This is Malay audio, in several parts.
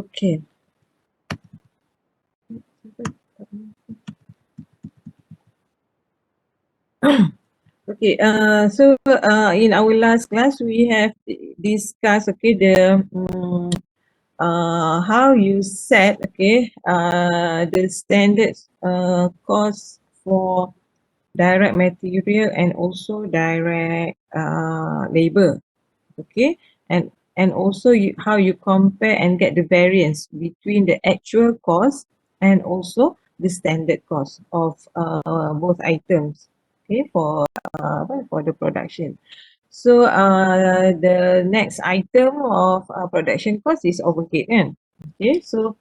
Okay. Okay, in our last class we have discussed how you set the standard cost for direct material and also direct labor. Okay, and also how you compare and get the variance between the actual cost and also the standard cost of both items, okay, for the production. So the next item of production cost is overhead kan. Okay, so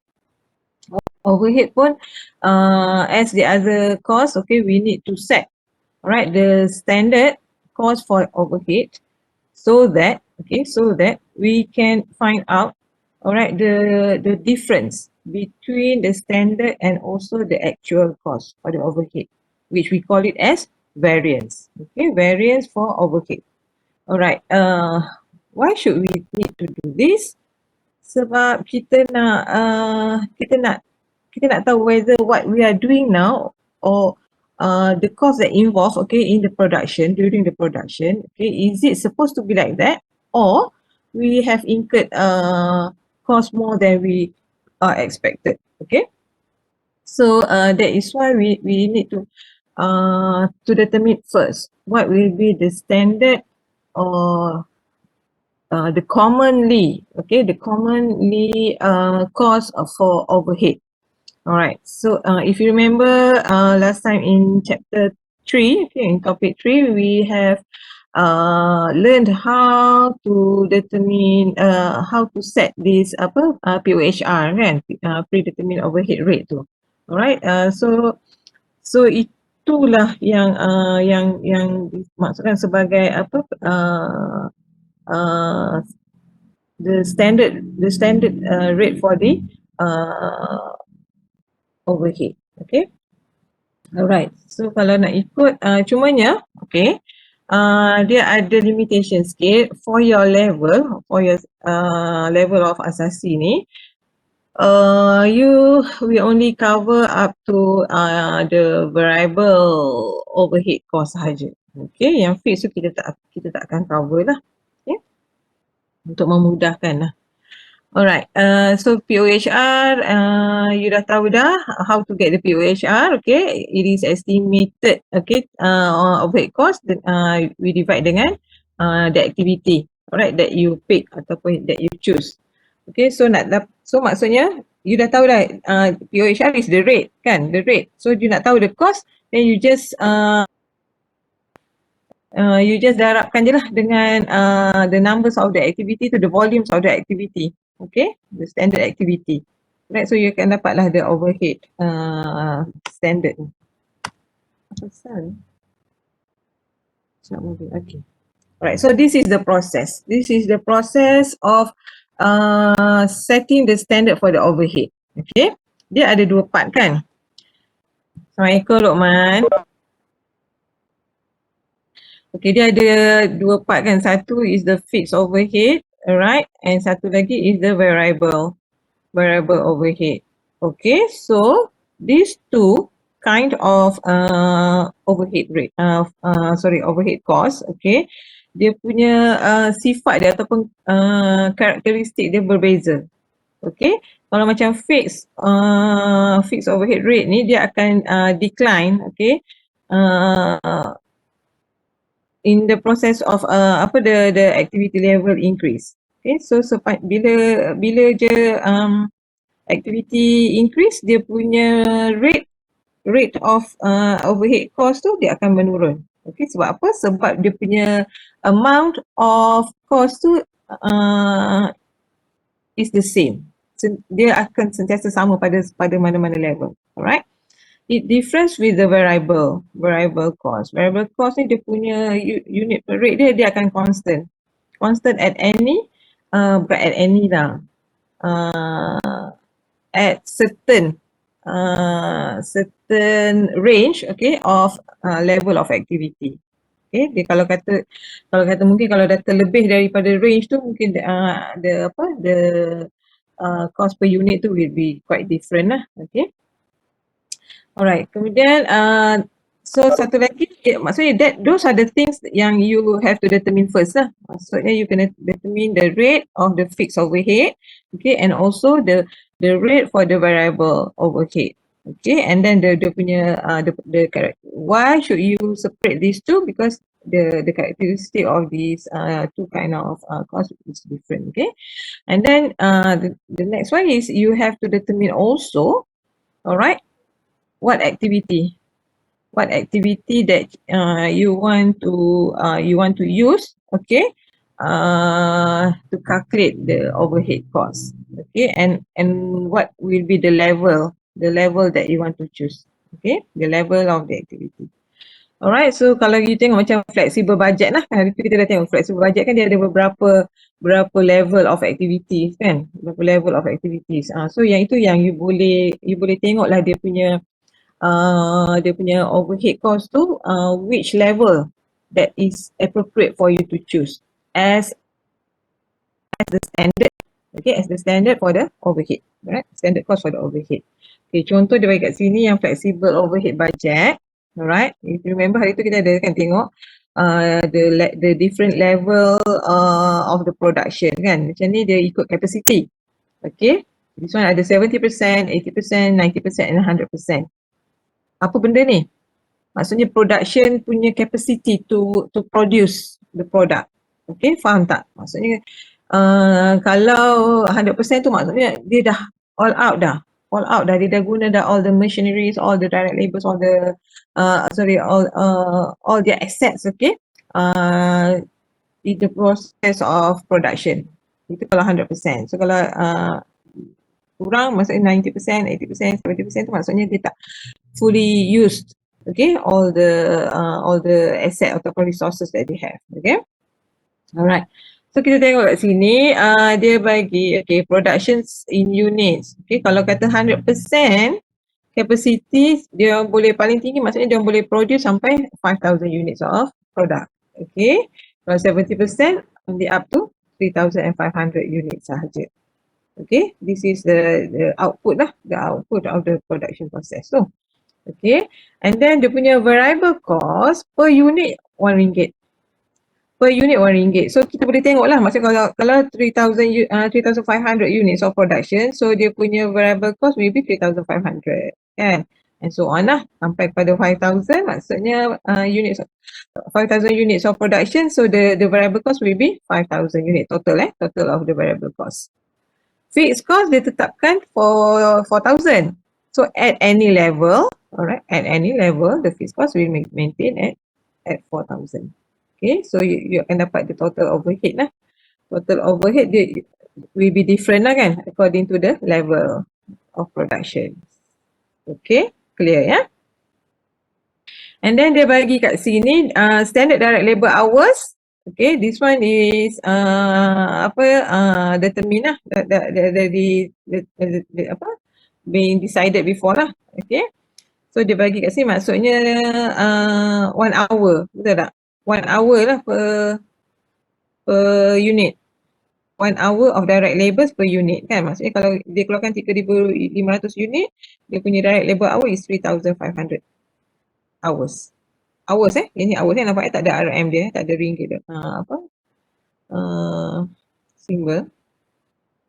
overhead pun as the other cost, okay, we need to set, alright, the standard cost for overhead so that we can find out, alright, the difference between the standard and also the actual cost for the overhead, which we call it as variance. Okay, variance for overhead. Alright, why should we need to do this? Sebab kita nak tahu whether what we are doing now or the cost that involved, okay, in the production, during the production, okay, is it supposed to be like that, or we have incurred cost more than we expected, okay? So that is why we need to determine first what will be the standard or the commonly cost for overhead. All right. So if you remember last time in chapter 3, okay, in topic 3, we have learned how to determine how to set this POHR kan, predetermined overhead rate tu. Alright. So itulah yang dimaksudkan sebagai the standard rate for the overhead. Okay. Alright. So kalau nak ikut cumanya, okay, dia ada limitation sikit for your level of asasi ni. You will only cover up to the variable overhead cost sahaja. Okay, yang fixed tu kita tak akan cover lah. Okay, untuk memudahkan lah. Alright, so POHR, you dah tahu dah how to get the POHR, okay. It is estimated, okay, overhead cost, we divide dengan the activity, alright, that you pick ataupun that you choose. Okay, so maksudnya, you dah tahu dah, POHR is the rate, kan, the rate. So you nak tahu the cost, then you just darabkan je lah dengan the numbers of the activity to the volumes of the activity. Okay, the standard activity. Right, so you akan dapatlah the overhead standard. Okay. Alright, so this is the process. This is the process of setting the standard for the overhead. Okay, dia ada dua part kan. Assalamualaikum Luqman. Okay, dia ada dua part kan. Satu is the fixed overhead, alright, and satu lagi is the variable overhead. Okay, so these two kind of overhead rate, overhead cost, okay, dia punya sifat dia ataupun karakteristik dia berbeza. Okay, kalau macam fixed overhead rate ni dia akan decline, okay, in the process of the activity level increase. Okay, so bila je activity increase, dia punya rate of overhead cost tu dia akan menurun. Okay, sebab apa? Sebab dia punya amount of cost tu is the same. So, dia akan sentiasa sama pada mana-mana level. Alright. It differs with the variable cost. Variable cost ni dia punya unit per rate dia akan constant at any bukan at any lah, at certain range, okay, of level of activity. Okay, dia kalau kata mungkin kalau dah terlebih daripada range tu mungkin the cost per unit tu will be quite different lah. Okay. Alright, kemudian so satu lagi, maksudnya that those are the things yang you have to determine first lah. Maksudnya you kena determine the rate of the fixed overhead, okay, and also the rate for the variable overhead. Okay, and then the punya the why should you separate these two? Because the characteristic of these two kind of cost is different. Okay, and then the next one is you have to determine also, all right, what activity that you want to use, okay, to calculate the overhead cost, okay, and what will be the level that you want to choose, okay, the level of the activity. Alright, so kalau you tengok macam flexible budget lah, hari tu kita dah tengok flexible budget kan dia ada berapa level of activities kan, berapa level of activities. So yang itu yang you boleh tengok lah dia punya overhead cost tu, which level that is appropriate for you to choose as the standard, okay, as the standard for the overhead, right? Standard cost for the overhead. Okay, contoh dia bagi kat sini yang flexible overhead budget, alright. If you remember hari tu kita ada kan tengok the different level of the production kan. Macam ni dia ikut capacity. Okay, this one ada 70%, 80%, 90% and 100%. Apa benda ni? Maksudnya production punya capacity to produce the product. Okay, faham tak? Maksudnya kalau 100% tu maksudnya dia dah all out dah. Dia dah guna dah all the machineries, all the direct labours, all the all their assets, okay, in the process of production. Itu kalau 100%. So kalau kurang maksudnya 90%, 80%, 70% tu maksudnya dia tak fully used, okay, all the asset ataupun resources that they have, okay. Alright, so kita tengok kat sini dia bagi, okay, productions in units, okay, kalau kata 100% capacity dia boleh paling tinggi maksudnya dia boleh produce sampai 5,000 units of product, okay. Kalau 70% only up to 3,500 units sahaja. Okay, this is the output lah, the output of the production process. So, okay, and then dia punya variable cost per unit RM1. Per unit RM1. So kita boleh tengok lah, maksudnya kalau 3,500 units of production, so dia punya variable cost maybe 3,500 kan, and so on lah sampai pada 5,000, maksudnya units 5,000 units of production, so the variable cost will be 5,000 unit total of the variable cost. Fixed cost dia tetapkan for 4,000. So at any level, alright, at any level, the fixed cost will maintain at 4,000. Okay, so you akan dapat the total overhead lah. Total overhead dia will be different lah kan, according to the level of production. Okay, clear ya? And then dia bagi kat sini standard direct labor hours. Okay, this one is determine lah, being decided before lah. Okay, so dia bagi kat sini maksudnya 1 hour, betul tak? 1 hour lah per unit. 1 hour of direct labours per unit kan, maksudnya kalau dia keluarkan 3,500 unit, dia punya direct labour hour is 3,500 hours. Ini hours ni nampak tak ada RM dia, tak ada ringgit symbol.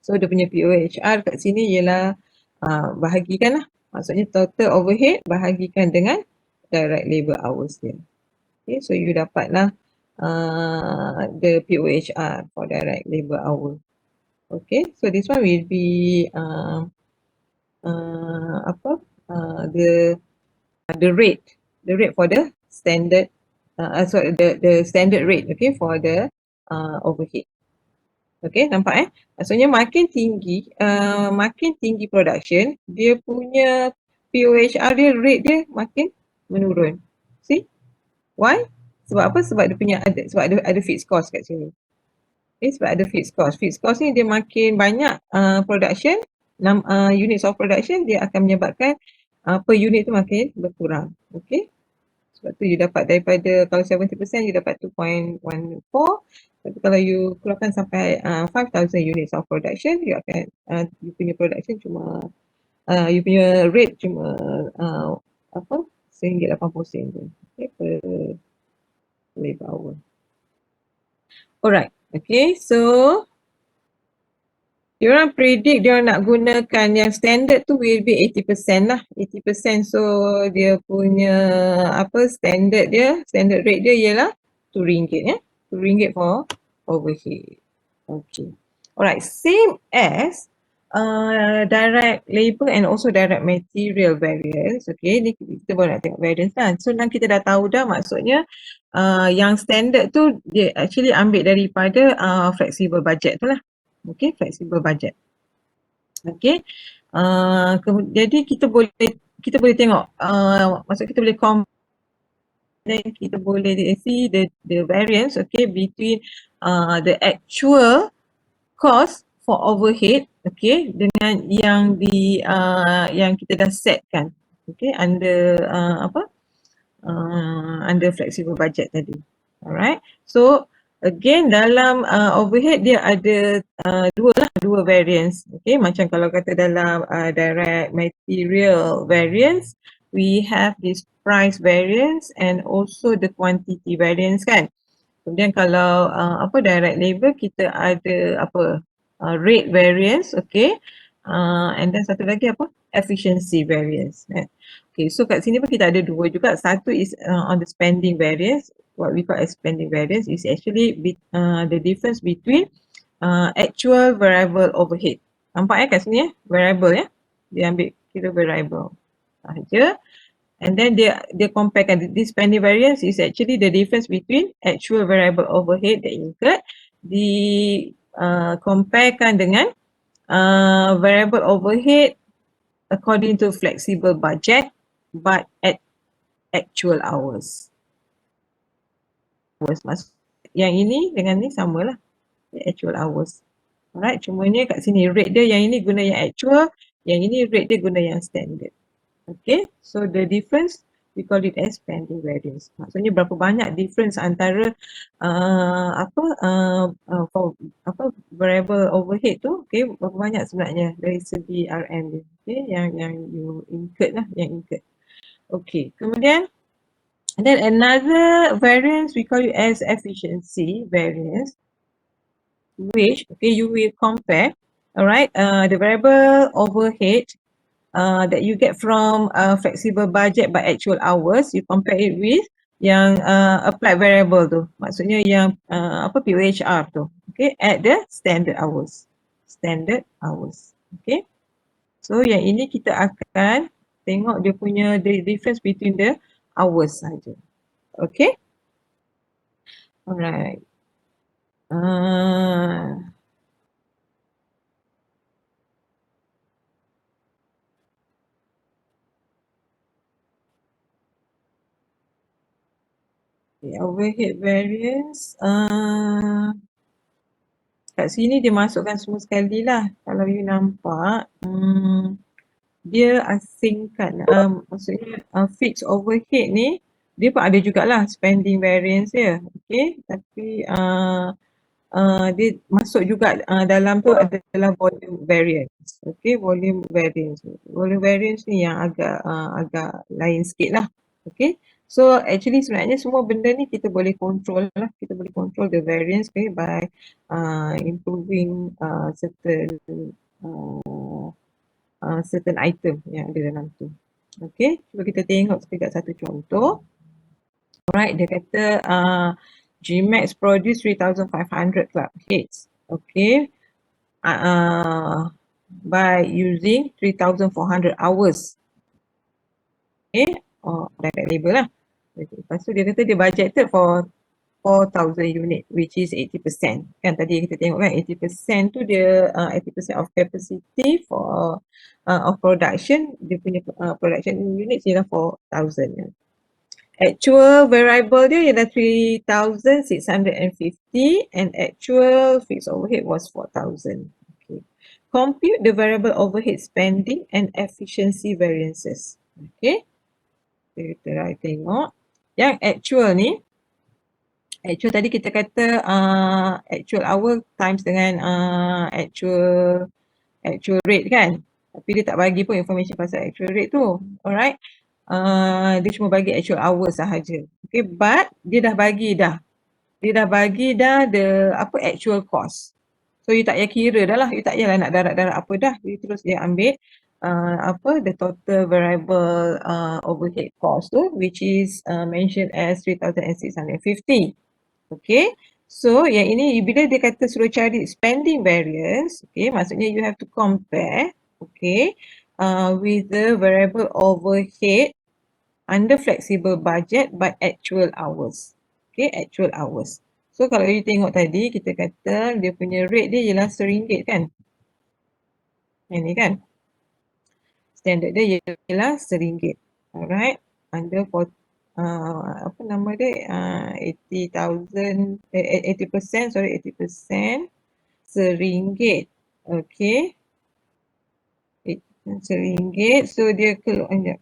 So dia punya POHR kat sini ialah bahagikan lah, maksudnya total overhead bahagikan dengan direct labour hours dia. Okay, so you dapatlah the POHR for direct labour hour. Okay, so this one will be the rate for the standard the standard rate, okay, for the overhead. Okay, nampak maksudnya makin tinggi production, dia punya POHR dia, rate dia makin menurun. See? Why? Sebab apa? Sebab dia ada fixed cost kat sini. Okay, sebab ada fixed cost. Fixed cost ni dia makin banyak production, units of production, dia akan menyebabkan per unit tu makin berkurang. Okay. Sebab tu you dapat daripada, kalau 70% you dapat 2.14. Tapi kalau you keluarkan sampai 5,000 units of production, you akan, you punya production cuma, you punya rate cuma apa, RM1.80 je. Okay, per labor hour. Alright, okay, so diorang predict diorang nak gunakan yang standard tu will be 80% lah. 80%, so dia punya apa, standard rate dia ialah RM2 ya. RM2 for overhead. Okay. Alright, same as direct labor and also direct material variance. Okay, ni kita baru nak tengok variance kan. So nanti kita dah tahu dah, maksudnya yang standard tu dia actually ambil daripada flexible budget tu lah. Okay, flexible budget. Okay, jadi kita boleh tengok, maksud kita boleh dan kita boleh see the variance, okay, between the actual cost for overhead, okay, dengan yang yang kita dah setkan, okay, under under flexible budget tadi. Alright, so again dalam overhead dia ada dua variance. Okay, macam kalau kata dalam direct material variance, we have this price variance and also the quantity variance kan. Kemudian kalau direct labor, kita ada rate variance, okay, and then satu lagi efficiency variance. Okay, so kat sini pun kita ada dua juga. Satu is on the spending variance. What we call as spending variance is actually the difference between actual variable overhead. Nampak kat sini variable dia ambil kira variable sahaja. And then dia comparekan, this spending variance is actually the difference between actual variable overhead that incurred comparekan dengan variable overhead according to flexible budget but at actual hours. Maksud yang ini dengan ni samalah, actual hours. Alright, cumanya kat sini rate dia yang ini guna yang actual, yang ini rate dia guna yang standard. Okay, so the difference we call it as spending variance. Maksudnya berapa banyak difference antara variable overhead tu, okay, berapa banyak sebenarnya dari segi RM dia, okay, yang you incurred lah, yang incurred. Okay, kemudian and then another variance we call it as efficiency variance, which okay, you will compare, alright, the variable overhead that you get from flexible budget by actual hours, you compare it with yang applied variable tu, maksudnya yang POHR tu, okay, at the standard hours. Okay, so yang ini kita akan tengok dia punya the difference between the hours saja. Okay, alright. Okay, overhead variance, kat sini dia masukkan semua sekali lah. Kalau you nampak, dia asingkan, maksudnya fixed overhead ni, dia pun ada jugalah spending variance dia, okay, tapi dia masuk juga dalam tu adalah volume variance, okay, volume variance ni yang agak lain sikit lah, okay. So actually sebenarnya semua benda ni kita boleh control lah, kita boleh control the variance, okay, by improving certain item yang ada dalam tu. Okay, cuba kita tengok sekejap satu contoh. Alright, dia kata GMAX produce 3,500 club heads, okay, by using 3,400 hours, okay, direct labor lah. Lepas tu dia kata dia budgeted for 4,000 unit, which is 80%. Kan tadi kita tengok kan, 80% tu dia 80% of capacity for of production, dia punya production unit ialah 4,000 kan. Actual variable dia ialah 3,650 and actual fixed overhead was 4,000. Okay. Compute the variable overhead spending and efficiency variances. Okay. Kita tengok. Yang actual ni, actual tadi kita kata actual hour times dengan actual rate kan. Tapi dia tak bagi pun information pasal actual rate tu. Alright. Dia cuma bagi actual hours sahaja. Okay, but dia dah bagi dah. Dia dah bagi dah the actual cost. So you tak payah kira dah lah. You tak payahlah nak darat-darat apa dah. You terus dia ambil the total variable overhead cost tu, which is mentioned as 3,650. Okay. So yang ini bila dia kata suruh cari spending variance, okay, maksudnya you have to compare, okay, with the variable overhead under flexible budget but actual hours. Okay, actual hours. So kalau you tengok tadi, kita kata dia punya rate dia ialah RM1 kan? Yang ni kan? Standard dia ialah RM1. Alright. Under apa nama dia? 80,000, 80%, sorry, 80% RM1. Okay. RM1. So dia keluar,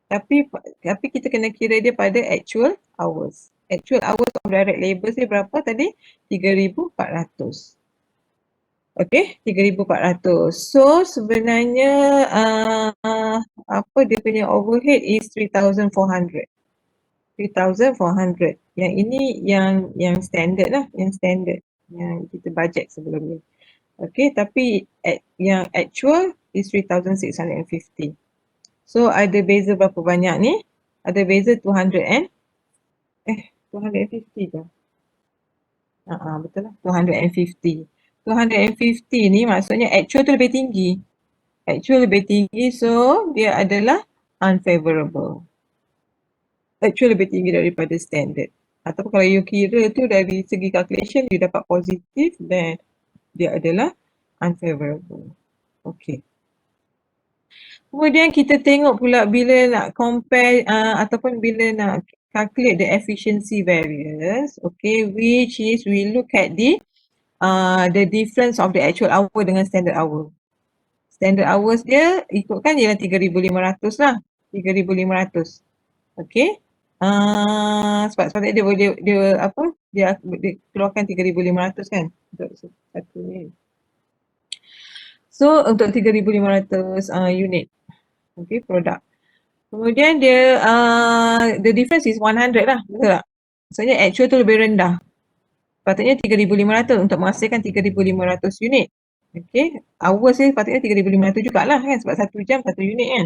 tapi kita kena kira dia pada actual hours. Actual hours of direct labour dia berapa tadi? 3,400. Okay, 3,400. So sebenarnya apa dia punya overhead is 3,400. 3,400. Yang ini yang standard lah, yang standard yang kita budget sebelum ni. Okay, tapi yang actual is 3,650. So ada beza berapa banyak ni? Ada beza 250 ke? Betul lah, 250. 250 ni maksudnya actual tu lebih tinggi. Actual lebih tinggi, so dia adalah unfavorable. Actual lebih tinggi daripada standard. Ataupun kalau you kira tu dari segi calculation, you dapat positif, then dia adalah unfavorable. Okay. Kemudian kita tengok pula bila nak compare ataupun bila nak calculate the efficiency variance, okay, which is we look at the difference of the actual hour dengan standard hour. Standard hours dia ikutkan ialah 3,500 lah. 3,500. Okay. Sebab dia boleh dia keluarkan 3,500 kan untuk satu ni. So untuk 3,500 unit. Okay, produk. Kemudian dia the difference is 100 lah, betul tak? Maksudnya actual tu lebih rendah. Patutnya 3,500 untuk menghasilkan 3,500 unit. Okay, hours ni patutnya 3,500 jugalah kan, sebab 1 jam 1 unit kan.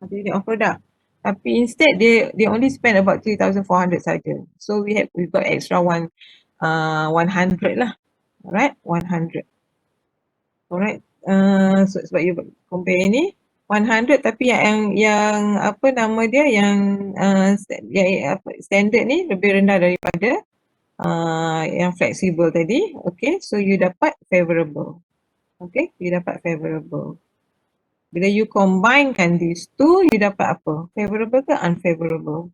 1 unit of product. Tapi instead they only spend about 3,400 saja. So we got extra 100 lah. Alright, 100. Alright. So sebab you compare ni 100, tapi yang apa nama dia yang standard ni lebih rendah daripada yang flexible tadi. Okay, so you dapat favorable. Okay, you dapat favorable. Bila you combinekan these two, you dapat apa? Favorable ke unfavorable?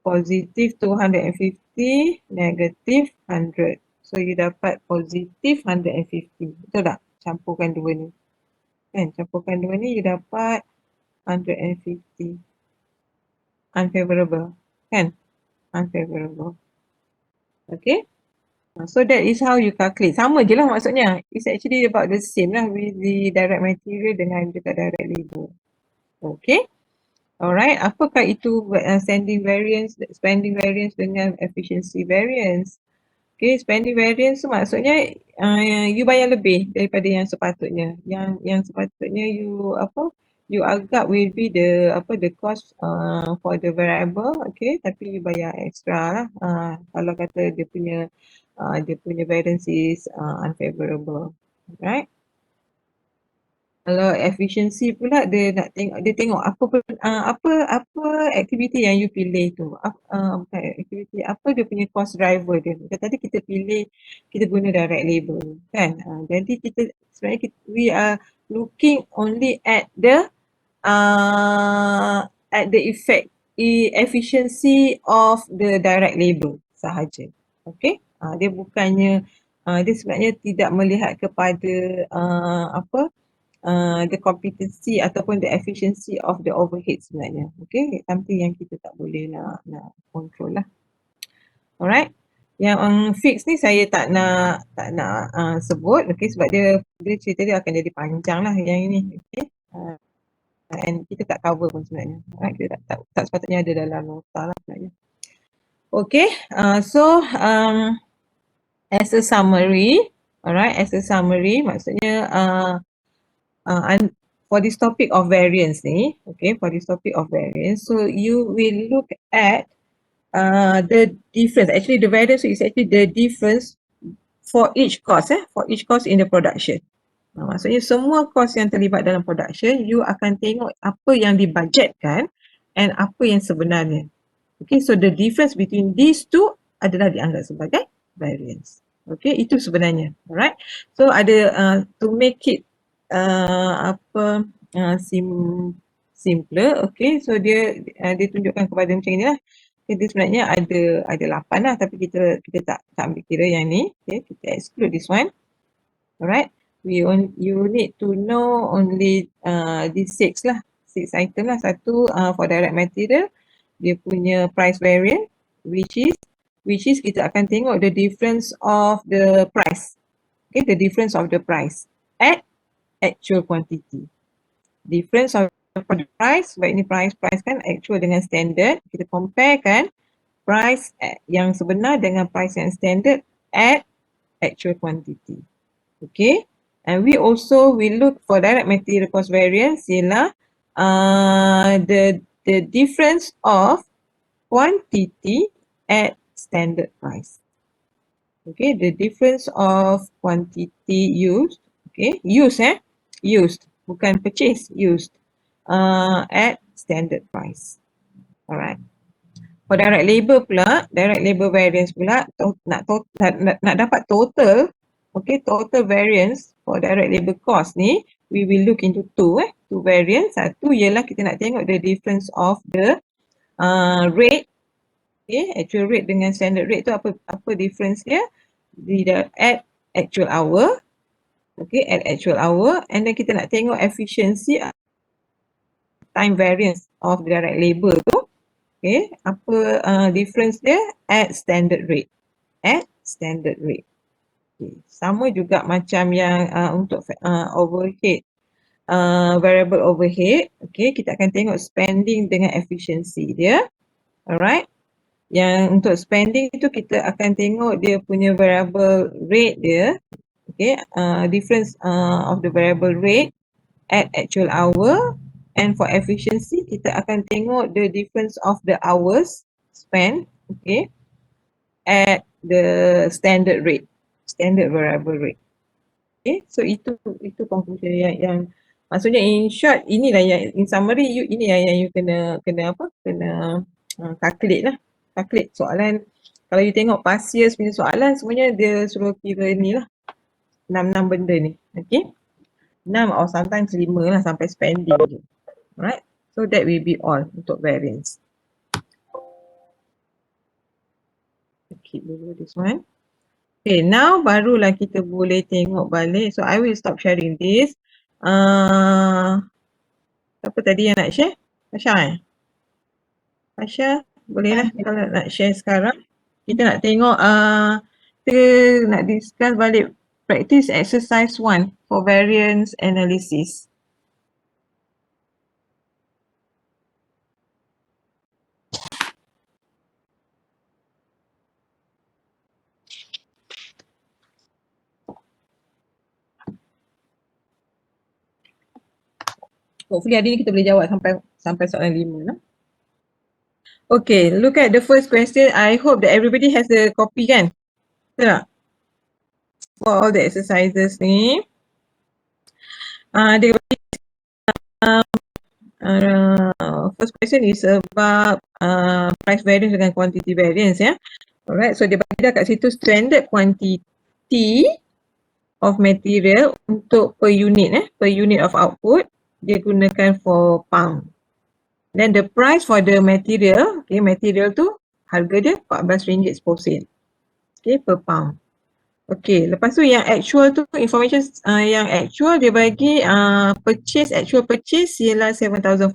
Positive 250, negative 100. So you dapat positive 150. Betul tak? Campurkan dua ni. Kan? Campurkan dua ni, you dapat 150. Unfavorable. Kan? Unfavorable. Okay? So that is how you calculate. Sama je lah maksudnya. It's actually about the same lah with the direct material dengan juga direct labour. Okay. Alright. Apakah itu spending variance dengan efficiency variance? Okay, spending variance tu maksudnya you bayar lebih daripada yang sepatutnya. Yang sepatutnya you agak will be the cost for the variable, okay, tapi you bayar extra lah kalau kata dia punya variance is unfavorable, right? Kalau efficiency pula dia tengok apa aktiviti yang you pilih tu. Bukan aktiviti, apa dia punya cost driver dia. Macam tadi kita pilih, kita guna direct labor kan. Jadi sebenarnya we are looking only at the efficiency of the direct labor sahaja. Okay. Dia bukannya dia sebenarnya tidak melihat kepada the competency ataupun the efficiency of the overhead sebenarnya. Okay, something yang kita tak boleh nak control lah. Alright. Yang fix ni saya tak nak sebut, okay, sebab dia cerita dia akan jadi panjang lah yang ini. Okay. And kita tak cover pun sebenarnya. Alright, kita tak sepatutnya ada dalam nota lah sebenarnya. Okay, so as a summary, alright, as a summary maksudnya for this topic of variance ni, okay, for this topic of variance, so you will look at the difference. Actually, the variance is actually the difference for each cost, in the production. Maksudnya semua cost yang terlibat dalam production, you akan tengok apa yang dibudgetkan and apa yang sebenarnya. Okay, so the difference between these two adalah dianggap sebagai variance. Okay, itu sebenarnya. Alright, so ada to make it simpler. Okay, so dia tunjukkan kepada macam ni lah. Okay, dia sebenarnya ada 8 lah, tapi kita tak ambil kira yang ni. Okay, kita exclude this one. Alright, you need to know only these 6 lah, 6 item lah. Satu for direct material, dia punya price variance, which is kita akan tengok the difference of the price. Okay, the difference of the price at actual quantity. Difference of the price, sebab ini price kan actual dengan standard. Kita compare kan price yang sebenar dengan price yang standard at actual quantity. Okay, and we also will look for direct material cost variance ialah the difference of quantity at standard price. Okay, the difference of quantity used, okay, used, bukan purchase, used at standard price. Alright. For direct labor pula, direct labor variance pula, nak dapat total, okay, total variance for direct labor cost ni, we will look into two variance. Satu ialah kita nak tengok the difference of the rate, okay, actual rate dengan standard rate tu apa difference dia at actual hour, okay, at actual hour, and then kita nak tengok efficiency time variance of direct labor tu, okay, apa difference dia at standard rate, okay. Sama juga macam yang untuk overhead, variable overhead, okay, kita akan tengok spending dengan efficiency dia. Alright, yang untuk spending itu kita akan tengok dia punya variable rate dia, okay, difference of the variable rate at actual hour, and for efficiency kita akan tengok the difference of the hours spent, okay, at the standard rate, standard variable rate. Okay, so itu conclusion yang maksudnya in short, inilah yang in summary ini yang you kena calculate lah. Calculate soalan. Kalau you tengok past years punya soalan, semuanya dia suruh kira ni lah, 6 benda ni. Okay, 6 or sometimes 5 lah sampai spending je. Alright, so that will be all untuk variance. Keep dulu this one. Okay, now barulah kita boleh tengok balik. So I will stop sharing this. Siapa tadi yang nak share? Fasha Fasha, bolehlah kalau nak share sekarang. Kita nak tengok, kita nak discuss balik practice exercise 1 for variance analysis. Hopefully hari ni kita boleh jawab sampai soalan 5 lah. Okay, look at the first question. I hope that everybody has the copy kan? Betul tak? For all the exercises ni. First question is about price variance dengan quantity variance ya. Alright, so dia bagi dah kat situ standard quantity of material untuk per unit of output dia gunakan for pound. Then the price for the material, okay, material tu harga dia RM14.10, okay, per pound. Okey, lepas tu yang actual tu information yang actual dia bagi actual purchase ialah £7,500.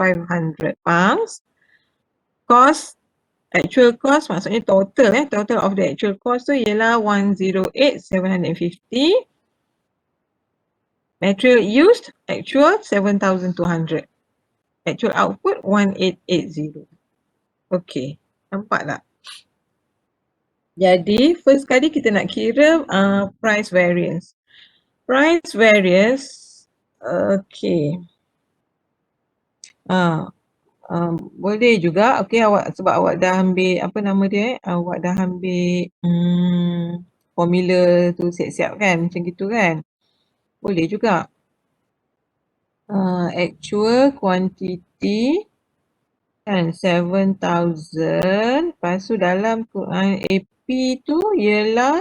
Actual cost maksudnya total of the actual cost tu ialah 108,750. Material used actual 7,200. Actual output 1880. Okey, nampak tak? Jadi first kali kita nak kira price variance. Price variance, okey. Boleh juga, okey, awak sebab awak dah ambil apa nama dia, awak dah ambil formula tu siap-siap kan, macam gitu kan. Boleh juga. Actual quantity kan 7,000, lepas tu dalam AP tu ialah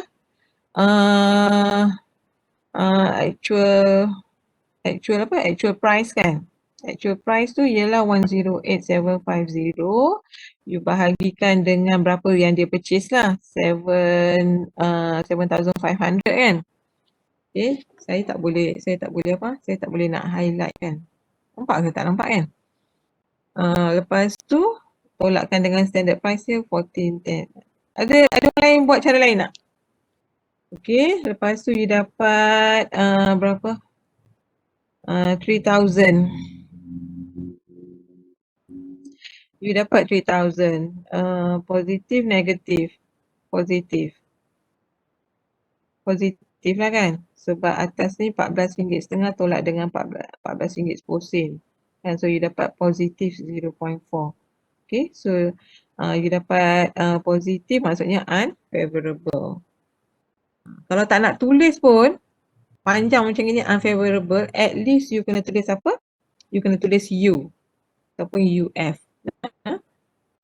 actual price kan. Actual price tu ialah 108,750. You bahagikan dengan berapa yang dia purchase lah. 7,500 kan. Okay, saya tak boleh nak highlight kan. Nampak ke tak nampak kan? Lepas tu tolakkan dengan standard price dia 1410. Ada orang lain buat cara lain tak? Okay, lepas tu you dapat berapa? 3,000. You dapat 3,000. Positif, negatif. Positif. Positif lah kan? Sebab atas ni RM14.5 tolak dengan RM14 sen. Kan? So you dapat positif 0.4. Okay, so you dapat positif maksudnya unfavorable. Kalau tak nak tulis pun, panjang macam ni unfavorable, at least you kena tulis apa? You kena tulis U ataupun UF.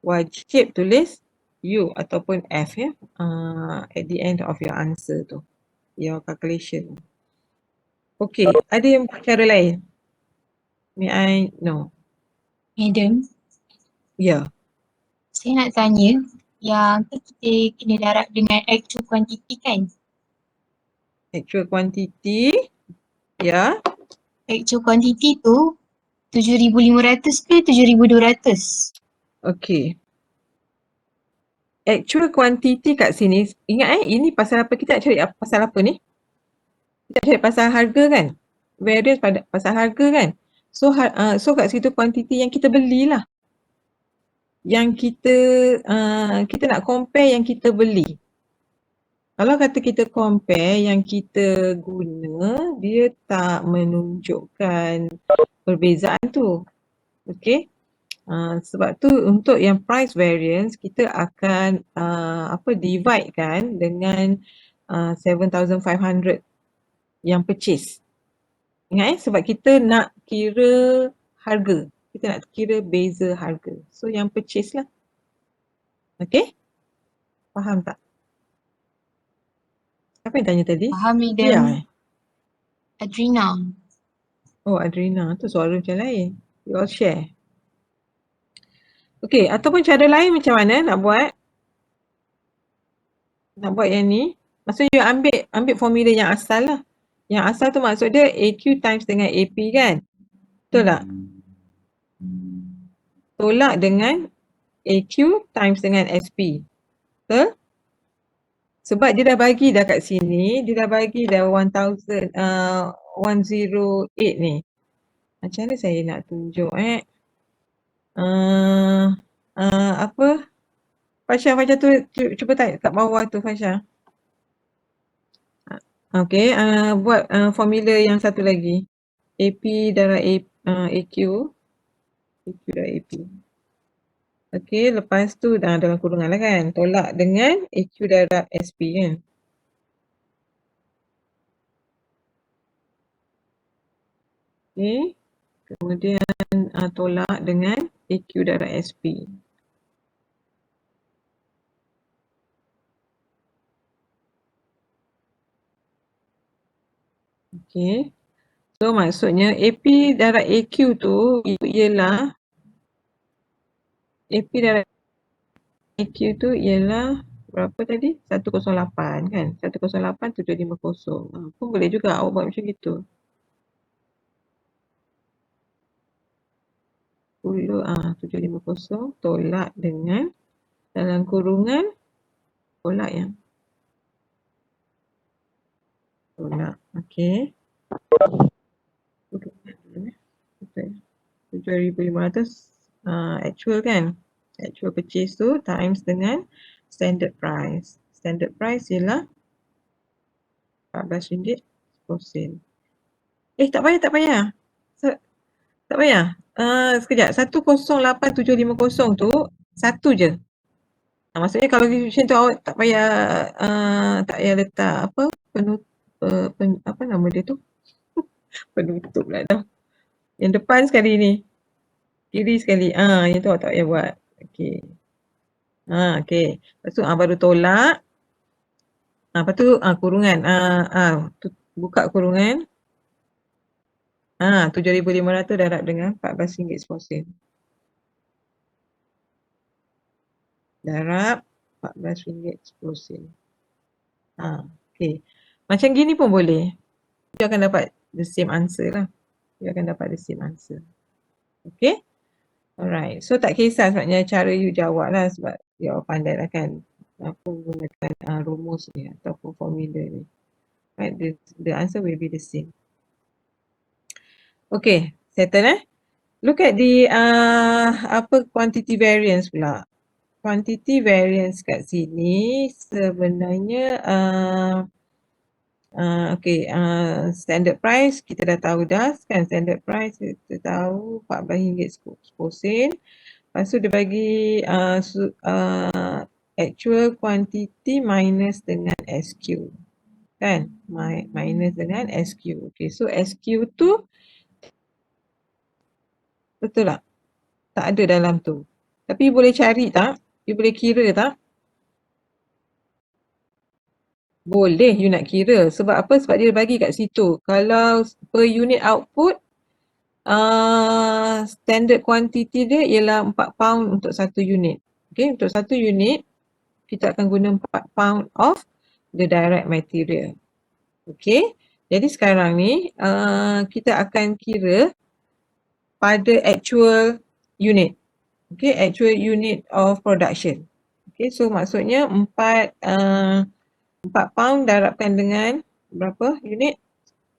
Wajib tulis U ataupun F ya, at the end of your answer tu, your calculation. Okay, ada yang buat cara lain? May I know? Madam, Ya. saya nak tanya, yang kita kena darab dengan actual quantity kan? Actual quantity, ya. Actual quantity tu 7,500 ke 7,200? Okay. Actual quantity kat sini, ingat ini pasal apa, kita nak cari pasal apa ni? Kita cari pasal harga kan? Variance pada pasal harga kan? So kat situ quantity yang kita belilah. Yang kita nak compare yang kita beli. Kalau kata kita compare yang kita guna, dia tak menunjukkan perbezaan tu. Okay? Sebab tu untuk yang price variance kita akan divide kan dengan 7,500 yang purchase. Ingat sebab kita nak kira harga. Kita nak kira beza harga. So yang purchase lah. Okay? Faham tak? Apa yang tanya tadi? Faham Madam. Ya. Adrina. Oh, Adrina. Tu suara macam lain. You all share. Okay, ataupun cara lain macam mana nak buat? Nak buat yang ni. Maksudnya you ambil formula yang asal lah. Yang asal tu maksud dia AQ times dengan AP kan? Betul tak? Tolak dengan AQ times dengan SP. Betul? Sebab dia dah bagi dah kat sini, dia dah bagi dah 1,008 ni. Macam mana saya nak tunjuk apa? Fasha tu cuba type kat bawah tu Fasha. Okay, buat formula yang satu lagi. AP darab AQ. AQ darab AP. Okay, lepas tu dah dalam kurungan lah kan. Tolak dengan AQ darab SP kan. Okay, kemudian tolak dengan AQ darab SP. Okay, so maksudnya AP darab AQ tu ialah AP darab AQ tu ialah berapa tadi? 108 kan? 108 750. Pun boleh juga awak buat macam gitu. 750 tolak dengan dalam kurungan tolak yang tolak. Okey. 7,500 actual kan? Actual purchase tu times dengan standard price. Standard price ialah RM14.10. Tak payah, tak payah. Tak payah. Sekejap. 108750 tu satu je. Maksudnya kalau macam tu awak tak payah letak apa apa nama dia tu? Penutup pula dah. Yang depan sekali ni. Kiri sekali. Yang tu awak tak payah buat. Okey. Okey. Lepas tu baru tolak. Lepas tu kurungan. Buka kurungan. 7,500 darab dengan RM14.10. Darab RM14.10. Okey. Macam gini pun boleh. You akan dapat the same answer lah. You akan dapat the same answer. Okay? Alright. So tak kisah sebenarnya cara you jawab lah sebab you pandai lah kan. Apa menggunakan rumus ni ataupun formula ni. Right? The answer will be the same. Okay. Settle Look at the quantity variance pula. Quantity variance kat sini sebenarnya standard price kita dah tahu dah kan, standard price kita tahu RM14.10. Lepas tu dia bagi actual quantity minus dengan SQ kan, minus dengan SQ. Okay, so SQ tu betul tak? Tak ada dalam tu. Tapi you boleh cari tak? You boleh kira tak? Boleh you nak kira. Sebab apa? Sebab dia bagi kat situ. Kalau per unit output, standard quantity dia ialah £4 untuk satu unit. Okay, untuk satu unit, kita akan guna £4 of the direct material. Okay, jadi sekarang ni kita akan kira pada actual unit. Okay, actual unit of production. Okay, so maksudnya £4 darabkan dengan berapa unit?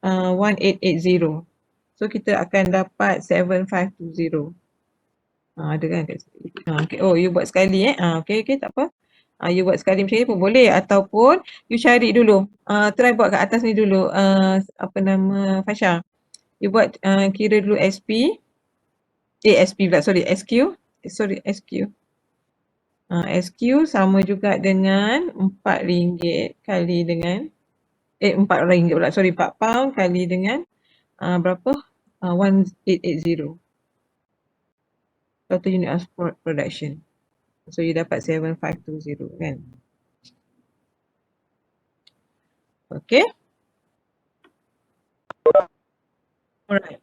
1880. So kita akan dapat 7520. Ada kan kat sini. Okay. Oh, you buat sekali okay, tak apa. You buat sekali macam ni pun boleh ataupun you cari dulu. Try buat kat atas ni dulu. Apa nama Fasha? You buat kira dulu SP. SP pula, sorry, SQ. SQ. SQ sama juga dengan RM4 kali dengan RM4 pula, sorry, £4 kali dengan berapa? 1880. Total unit of production. So you dapat 7520 kan? Okay. Alright.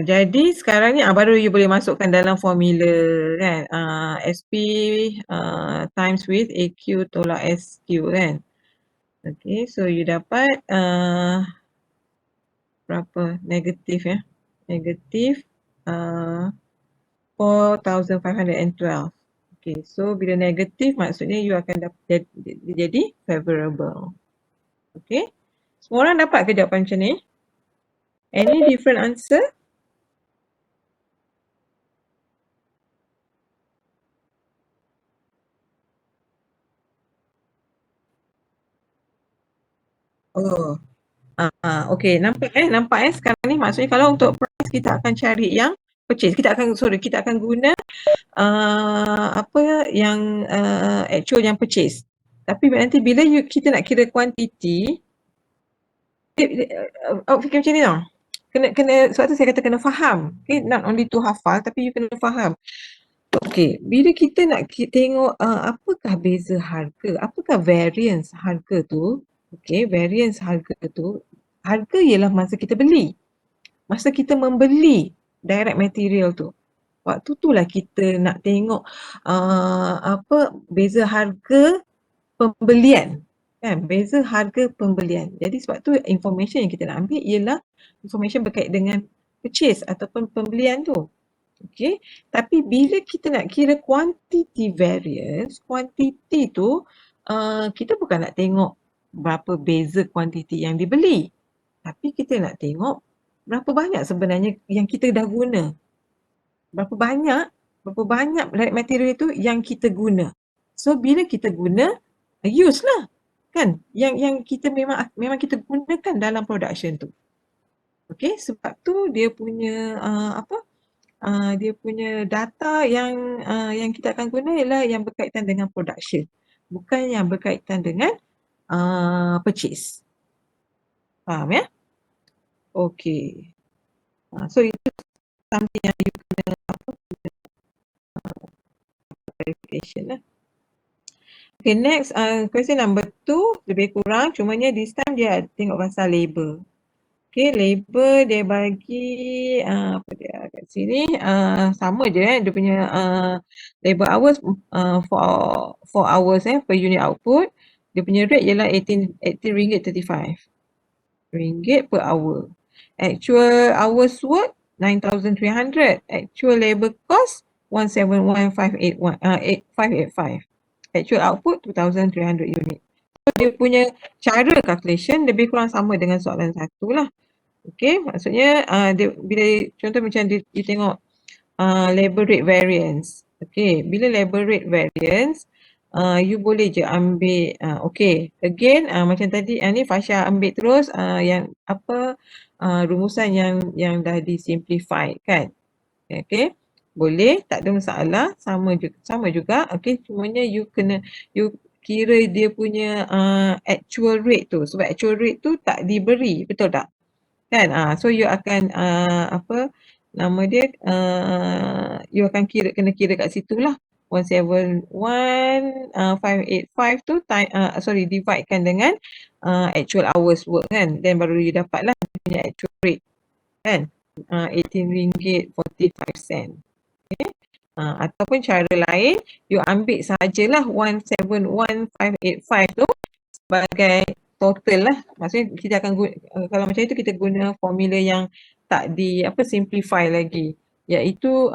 Jadi sekarang ni baru you boleh masukkan dalam formula kan, SP times with AQ tolak SQ kan. Okay, so you dapat berapa? Negatif ya. Negatif 4,512. Okay, so bila negatif maksudnya you akan dapat jadi favorable. Okay, semua orang dapat ke jawapan macam ni? Any different answer? Oh, okay, nampak sekarang ni maksudnya kalau untuk price kita akan cari yang purchase. Kita akan guna apa yang actual yang purchase. Tapi nanti bila kita nak kira quantity, awak fikir macam ni tau. Kena sebab tu saya kata kena faham. Okay, not only to hafal tapi you kena faham. Okay, bila kita nak tengok apakah beza harga, apakah variance harga tu, okay, variance harga tu, harga ialah masa kita beli. Masa kita membeli direct material tu. Waktu tu lah kita nak tengok apa beza harga pembelian. Kan? Beza harga pembelian. Jadi sebab tu information yang kita nak ambil ialah information berkait dengan purchase ataupun pembelian tu. Okay. Tapi bila kita nak kira quantity variance, quantity tu kita bukan nak tengok berapa beza kuantiti yang dibeli. Tapi kita nak tengok berapa banyak sebenarnya yang kita dah guna. Berapa banyak material tu yang kita guna. So bila kita guna, use lah. Kan? Yang kita memang kita gunakan dalam production tu. Okay, sebab tu dia punya dia punya data yang kita akan guna ialah yang berkaitan dengan production, bukan yang berkaitan dengan purchase. Faham ya? Okay. So itu something yang you kena verification lah. Okay, next question number 2 lebih kurang, cumanya this time dia tengok pasal labor. Okay, labor dia bagi apa dia kat sini sama je dia punya labor hours for hours per unit output. Dia punya rate ialah 18 ringgit 35 ringgit per hour. Actual hours work 9,300. Actual labor cost 171,585. Actual output 2,300 unit. So, dia punya cara calculation lebih kurang sama dengan soalan satu lah. Okay, maksudnya bila contoh macam you tengok labor rate variance. Okay, bila labor rate variance, you boleh je ambil, okay, again macam tadi, ni Fasha ambil terus yang apa rumusan yang dah disimplify kan. Okay, boleh, tak ada masalah, sama juga. Okay, cumanya you kira dia punya actual rate tu, sebab actual rate tu tak diberi, betul tak? Kan? So you akan apa nama dia you akan kena kira kat situ lah. 171,585 tu dividekan dengan actual hours work kan. Then baru you dapat lah punya actual rate kan. RM18.45. Okay. Ataupun cara lain, you ambil sajalah 171,585 tu sebagai total lah. Maksudnya kita akan kalau macam itu kita guna formula yang tak simplify lagi, iaitu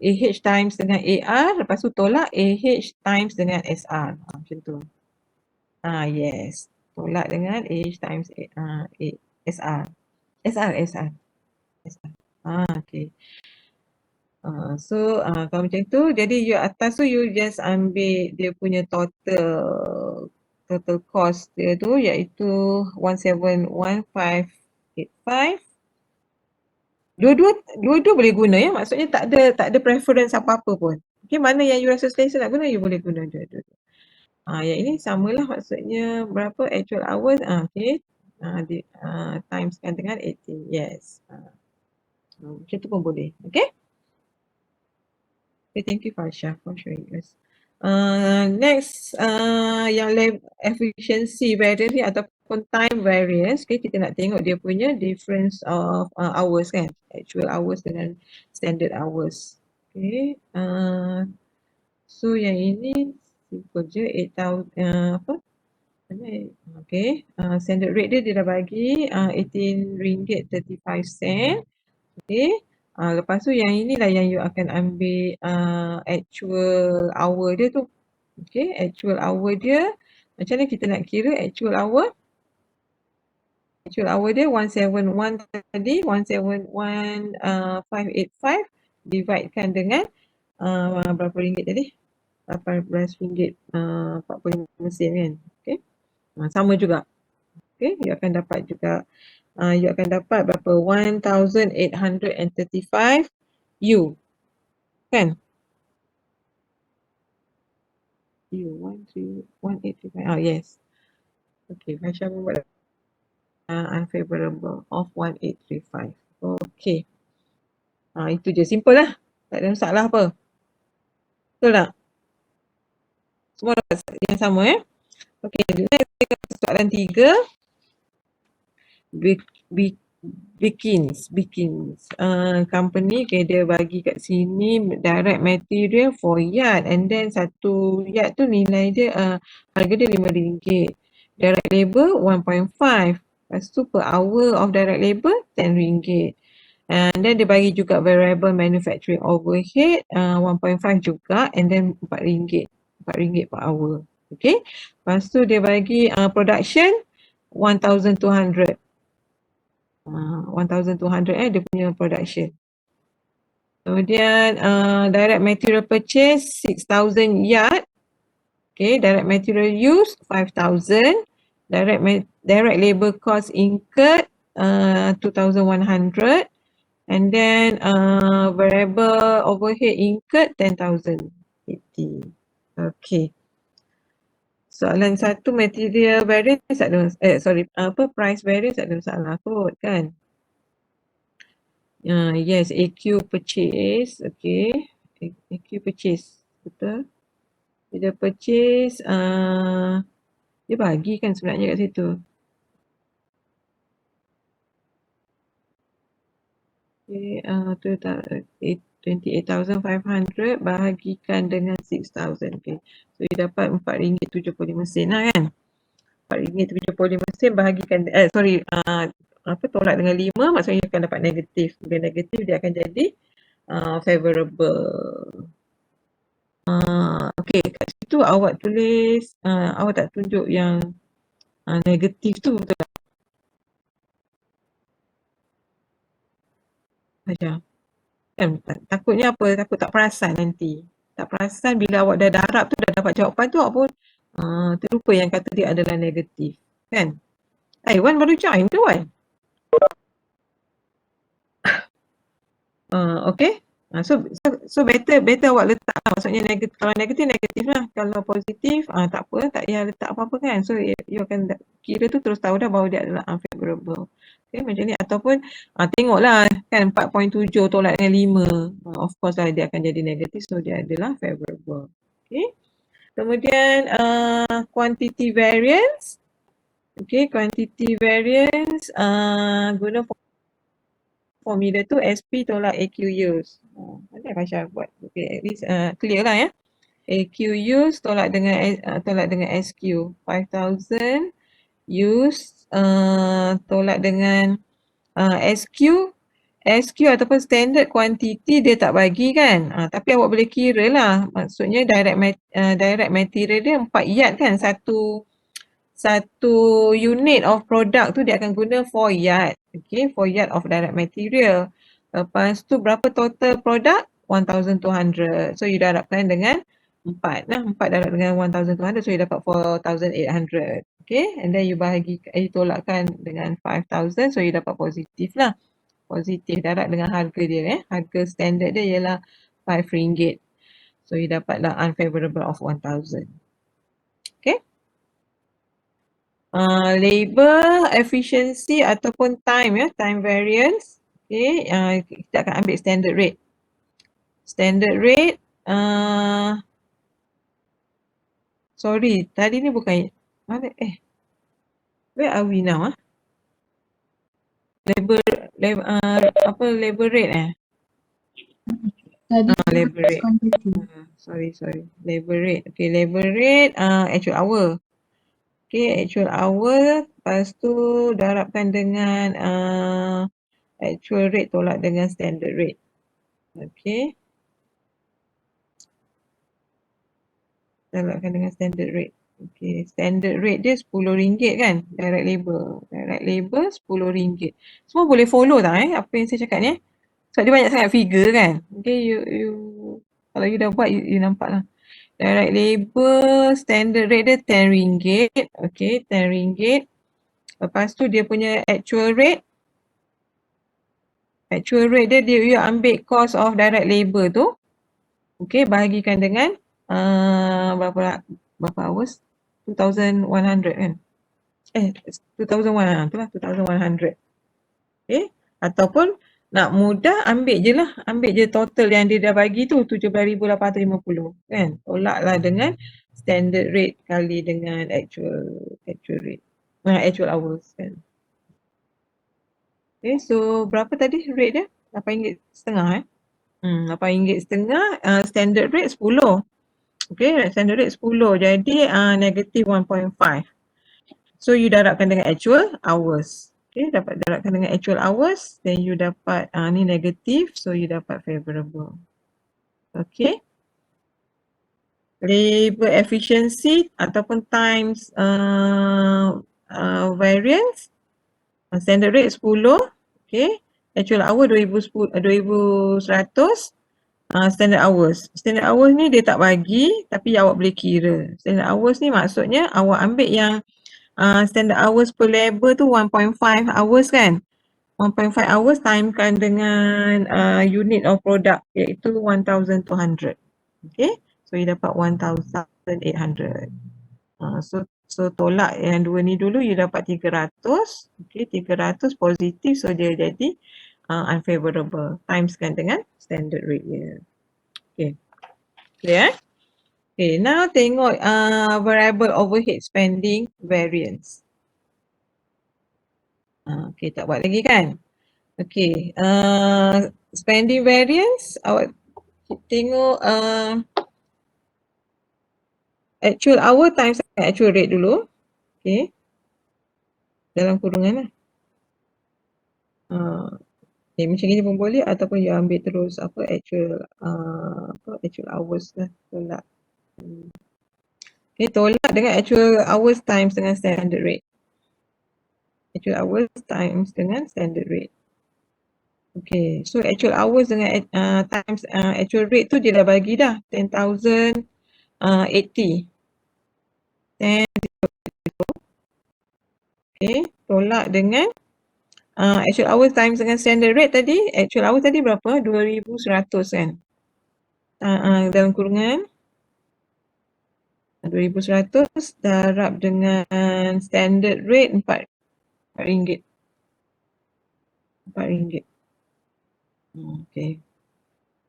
AH times dengan AR, lepas tu tolak AH times dengan SR. Macam tu. Yes. Tolak dengan AH times SR. SR. Okay. So kalau macam tu, jadi you atas tu you just ambil dia punya total cost dia tu, iaitu 171,585. Dua-dua boleh guna ya, maksudnya tak ada preference apa-apa pun. Okay, mana yang you rasa selesa nak guna, you boleh guna dua-dua. Yang ini samalah, maksudnya berapa actual hours, okay. Timeskan dengan 18, yes. Macam tu pun boleh, okay. Okay, thank you Fasha for showing us. Next, yang efficiency variance ataupun time variance, okay, kita nak tengok dia punya difference of hours kan, actual hours dengan standard hours. Okay, so yang ini simple je, 8,000 apa? Okay, standard rate dia dah bagi RM18.35. Okay. Lepas tu yang inilah yang you akan ambil actual hour dia tu. Okay, actual hour dia. Macam mana kita nak kira actual hour? Actual hour dia 171 tadi, 171,585 dividekan dengan berapa ringgit tadi? RM18.45 kan? Okay. Sama juga. Okay, you akan dapat juga you akan dapat berapa? 1,835 U. Kan? U 1,835. Yes. Okay, Fasha buat unfavorable of 1,835. Okay. Itu je, simple lah. Tak ada masalah apa. Betul tak? Semua dapat yang sama Okay, next soalan 3. Bekins company, okay, dia bagi kat sini direct material 4 yard and then satu yard tu nilai dia harga dia RM5. Direct labor 1.5. Lepas tu per hour of direct labor RM10. And then dia bagi juga variable manufacturing overhead 1.5 juga and then RM4. RM4 per hour. Okay. Lepas tu dia bagi production 1,200. 1,200 dia punya production. Kemudian direct material purchase 6,000 yard. Okay, direct material use 5,000. Direct labor cost incurred 2,100. And then variable overhead incurred 10,080. Okay. Soalan satu material variance ada price variance ada masalah kot kan. Yes, AQ purchase, okay. AQ purchase, betul. Dia purchase, dia bagi kan sebenarnya kat situ. Okay, 28,500 bahagikan dengan 6,000. Okay. So, dia dapat RM4.75 lah kan. RM4.75 bahagikan, tolak dengan 5, maksudnya akan dapat negatif. Bila negatif, dia akan jadi favorable. Okay, kat situ awak tulis, awak tak tunjuk yang negatif tu, betul tak? Macam, kan, takutnya apa? Takut tak perasan nanti. Tak perasan bila awak dah darab tu, dah dapat jawapan tu, awak pun terlupa yang kata dia adalah negatif. Kan? Wan baru join tu Wan? Okay. So better awak letak lah. Maksudnya negatif, kalau negatif lah. Kalau positif tak apa, tak payah letak apa-apa kan. So you akan kira tu terus tahu dah bahawa dia adalah unfavorable. Okay, macam ni. Ataupun tengoklah kan 4.7 tolak dengan 5. Of course lah dia akan jadi negatif. So dia adalah favorable. Okay. Kemudian quantity variance. Okay, quantity variance guna formula tu SP tolak AQ use. Mana Fasha buat? Okay, at least clear lah ya. AQ use tolak dengan SQ. 5,000 use tolak dengan SQ. SQ ataupun standard quantity dia tak bagi kan. Tapi awak boleh kira lah. Maksudnya direct material dia 4 yard kan. Satu unit of product tu dia akan guna 4 yard. Okay, 4 yard of direct material. Lepas tu berapa total product? 1,200. So you darabkan dengan 4 lah. 4 darab dengan 1,200. So you dapat 4,800. Okay, and then you tolakkan dengan 5,000. So you dapat positif lah. Positif darab dengan harga dia. Harga standard dia ialah RM5. So you dapatlah unfavorable of 1,000. Okay. Labor efficiency ataupun time time variance. Okay, kita akan ambil standard rate. Standard rate, sorry, tadi ni bukan mana where are we now labor rate labor rate. Sorry. Labor rate. Okay, labor rate actual hour. Okay, actual hour. Lepas tu darabkan dengan actual rate tolak dengan standard rate. Okay. Darabkan dengan standard rate. Okay, standard rate dia RM10 kan? Direct labor. Direct labor RM10. Semua boleh follow tak apa yang saya cakap ni Sebab dia banyak sangat figure kan? Okay, you kalau you dah buat, you nampak lah. Direct labor, standard rate dia RM10. Okay, RM10. Lepas tu dia punya actual rate. Actual rate dia you ambil cost of direct labor tu. Okay, bahagikan dengan berapa hours? 2,100 kan? 2,100 tu lah, 2,100. Okay, ataupun nak mudah ambil je total yang dia dah bagi tu 17,850 kan? Tolaklah dengan standard rate kali dengan actual rate. Actual hours kan. Okay, so berapa tadi rate dia? RM8.50 RM8.50, standard rate 10. Okay, standard rate 10. Jadi negative 1.5. So you darabkan dengan actual hours. Okay, dapat darabkan dengan actual hours, then you dapat ni negative, so you dapat favorable. Okay. Labor efficiency ataupun times variance. Standard rate 10. Okay. Actual hour 2,100. Standard hours. Standard hours ni dia tak bagi tapi awak boleh kira. Standard hours ni maksudnya awak ambil yang standard hours per labor tu 1.5 hours kan. 1.5 hours timekan dengan unit of product iaitu 1,200. Okay. So you dapat 1,800. So tolak yang dua ni dulu, you dapat 300. Okay, 300 positif, so dia jadi unfavorable. Timeskan dengan standard rate dia. Okay, clear? Okay, now tengok variable overhead spending variance. Okay, tak buat lagi kan? Okay, spending variance, awak tengok actual hour times actual rate dulu. Okay, dalam kurungan lah. Macam ni pun boleh ataupun you ambil terus actual actual hours lah, tolak. Okay, tolak dengan actual hours times dengan standard rate. Actual hours times dengan standard rate. Okay, so actual hours dengan times actual rate tu dia dah bagi dah 10,080. 10. Okay, tolak dengan actual hours times dengan standard rate tadi. Actual hours tadi berapa? 2,100 kan? Dalam kurungan 2,100 darab dengan standard rate RM4. RM4. Okay.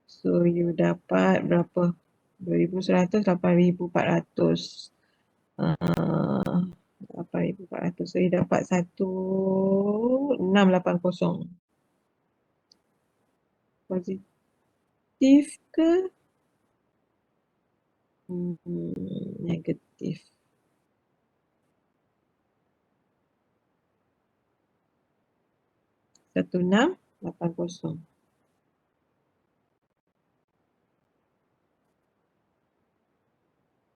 So you dapat berapa? 2,100, 8,400. 8,400. So you dapat 1,680. Positif ke? Negatif. RM1,680.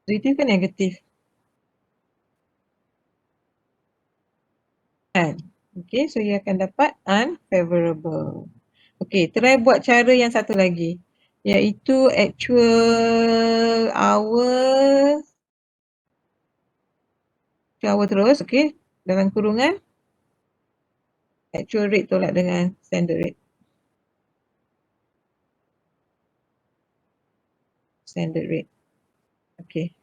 Positif ke negatif? Kan? Okay, so you akan dapat unfavorable. Okay, try buat cara yang satu lagi. Iaitu actual hour terus, okay. Dalam kurungan actual rate tolak dengan standard rate. Standard rate. Okay.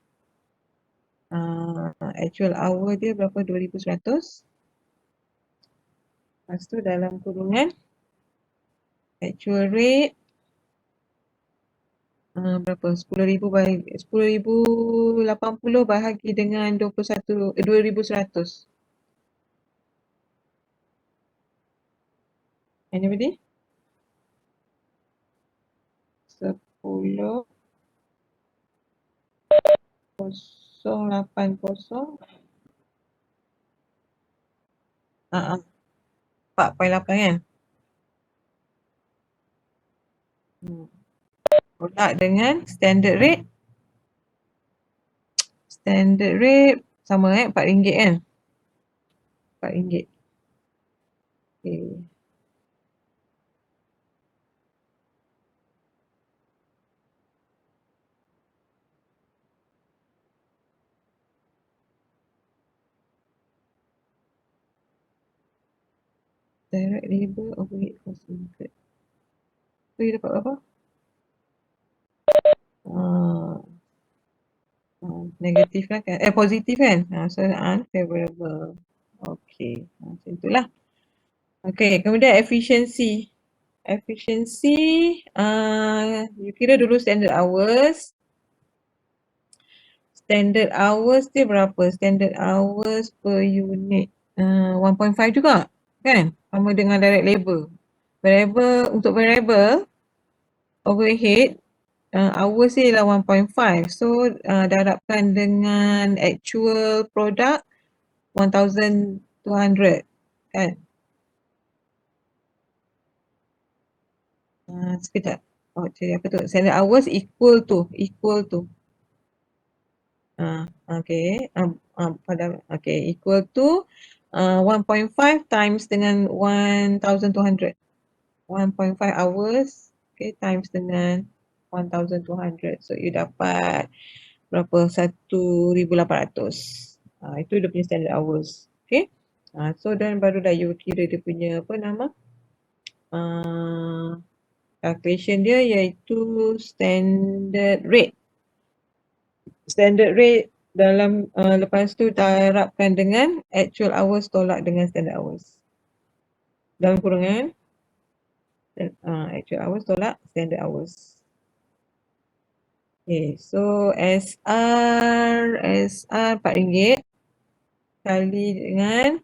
Actual hour dia berapa? 2,100. Lepas tu dalam kurungan actual rate berapa? 10,080 bahagi dengan 2,100. Anybody? 10,080. 4.8 kan? Tolak dengan standard rate. Standard rate sama RM4 kan? RM4. Okay. Direct labor overhead cost incurred. So you dapat berapa? Negatif lah kan? Positif kan? So unfavorable. Okay, macam itulah. Okay, kemudian efficiency. Efficiency, you kira dulu standard hours. Standard hours dia berapa? Standard hours per unit 1.5 juga. kan? Sama dengan direct labor. Untuk variable overhead, hours dia ialah 1.5. So, darabkan dengan actual product 1,200 kan? Sekejap. Oh, jadi apa tu? Standard hours equal to. Okay. Equal to 1.5 times dengan 1,200. 1.5 hours, okay, times dengan 1,200. So, you dapat berapa? 1,800. Itu dia punya standard hours. Okay. So, dan barulah you kira dia punya apa nama? Calculation dia iaitu standard rate. Standard rate dalam lepas tu darabkan dengan actual hours tolak dengan standard hours. Dalam kurungan actual hours tolak standard hours. Okay, so SR RM4 kali dengan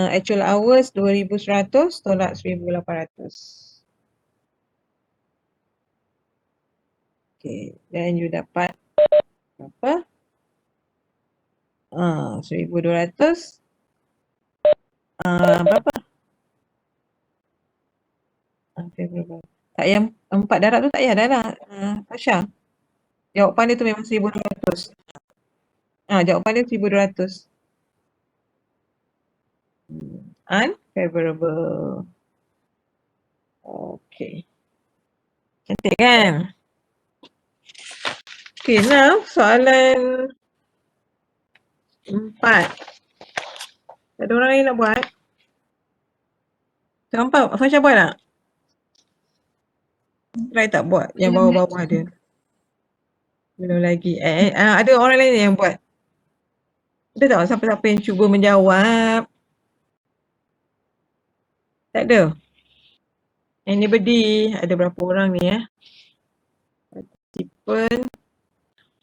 actual hours 2,100 tolak 1,800. Okay, then you dapat berapa? 1,200. Berapa? Tak, yang 4 darab tu tak payah dah lah. Tasha. Jawapan dia tu memang 1,200. Jawapan dia 1,200. Unfavorable. Okay. Cantik kan? Okay, now soalan 4. Tak ada orang lain nak buat? Nampak Fasha buat tak? Try tak buat yang bawah-bawah dia? Belum lagi. Ada orang lain yang buat? Ada tak siapa-siapa yang cuba menjawab? Tak ada? Anybody? Ada berapa orang ni Participant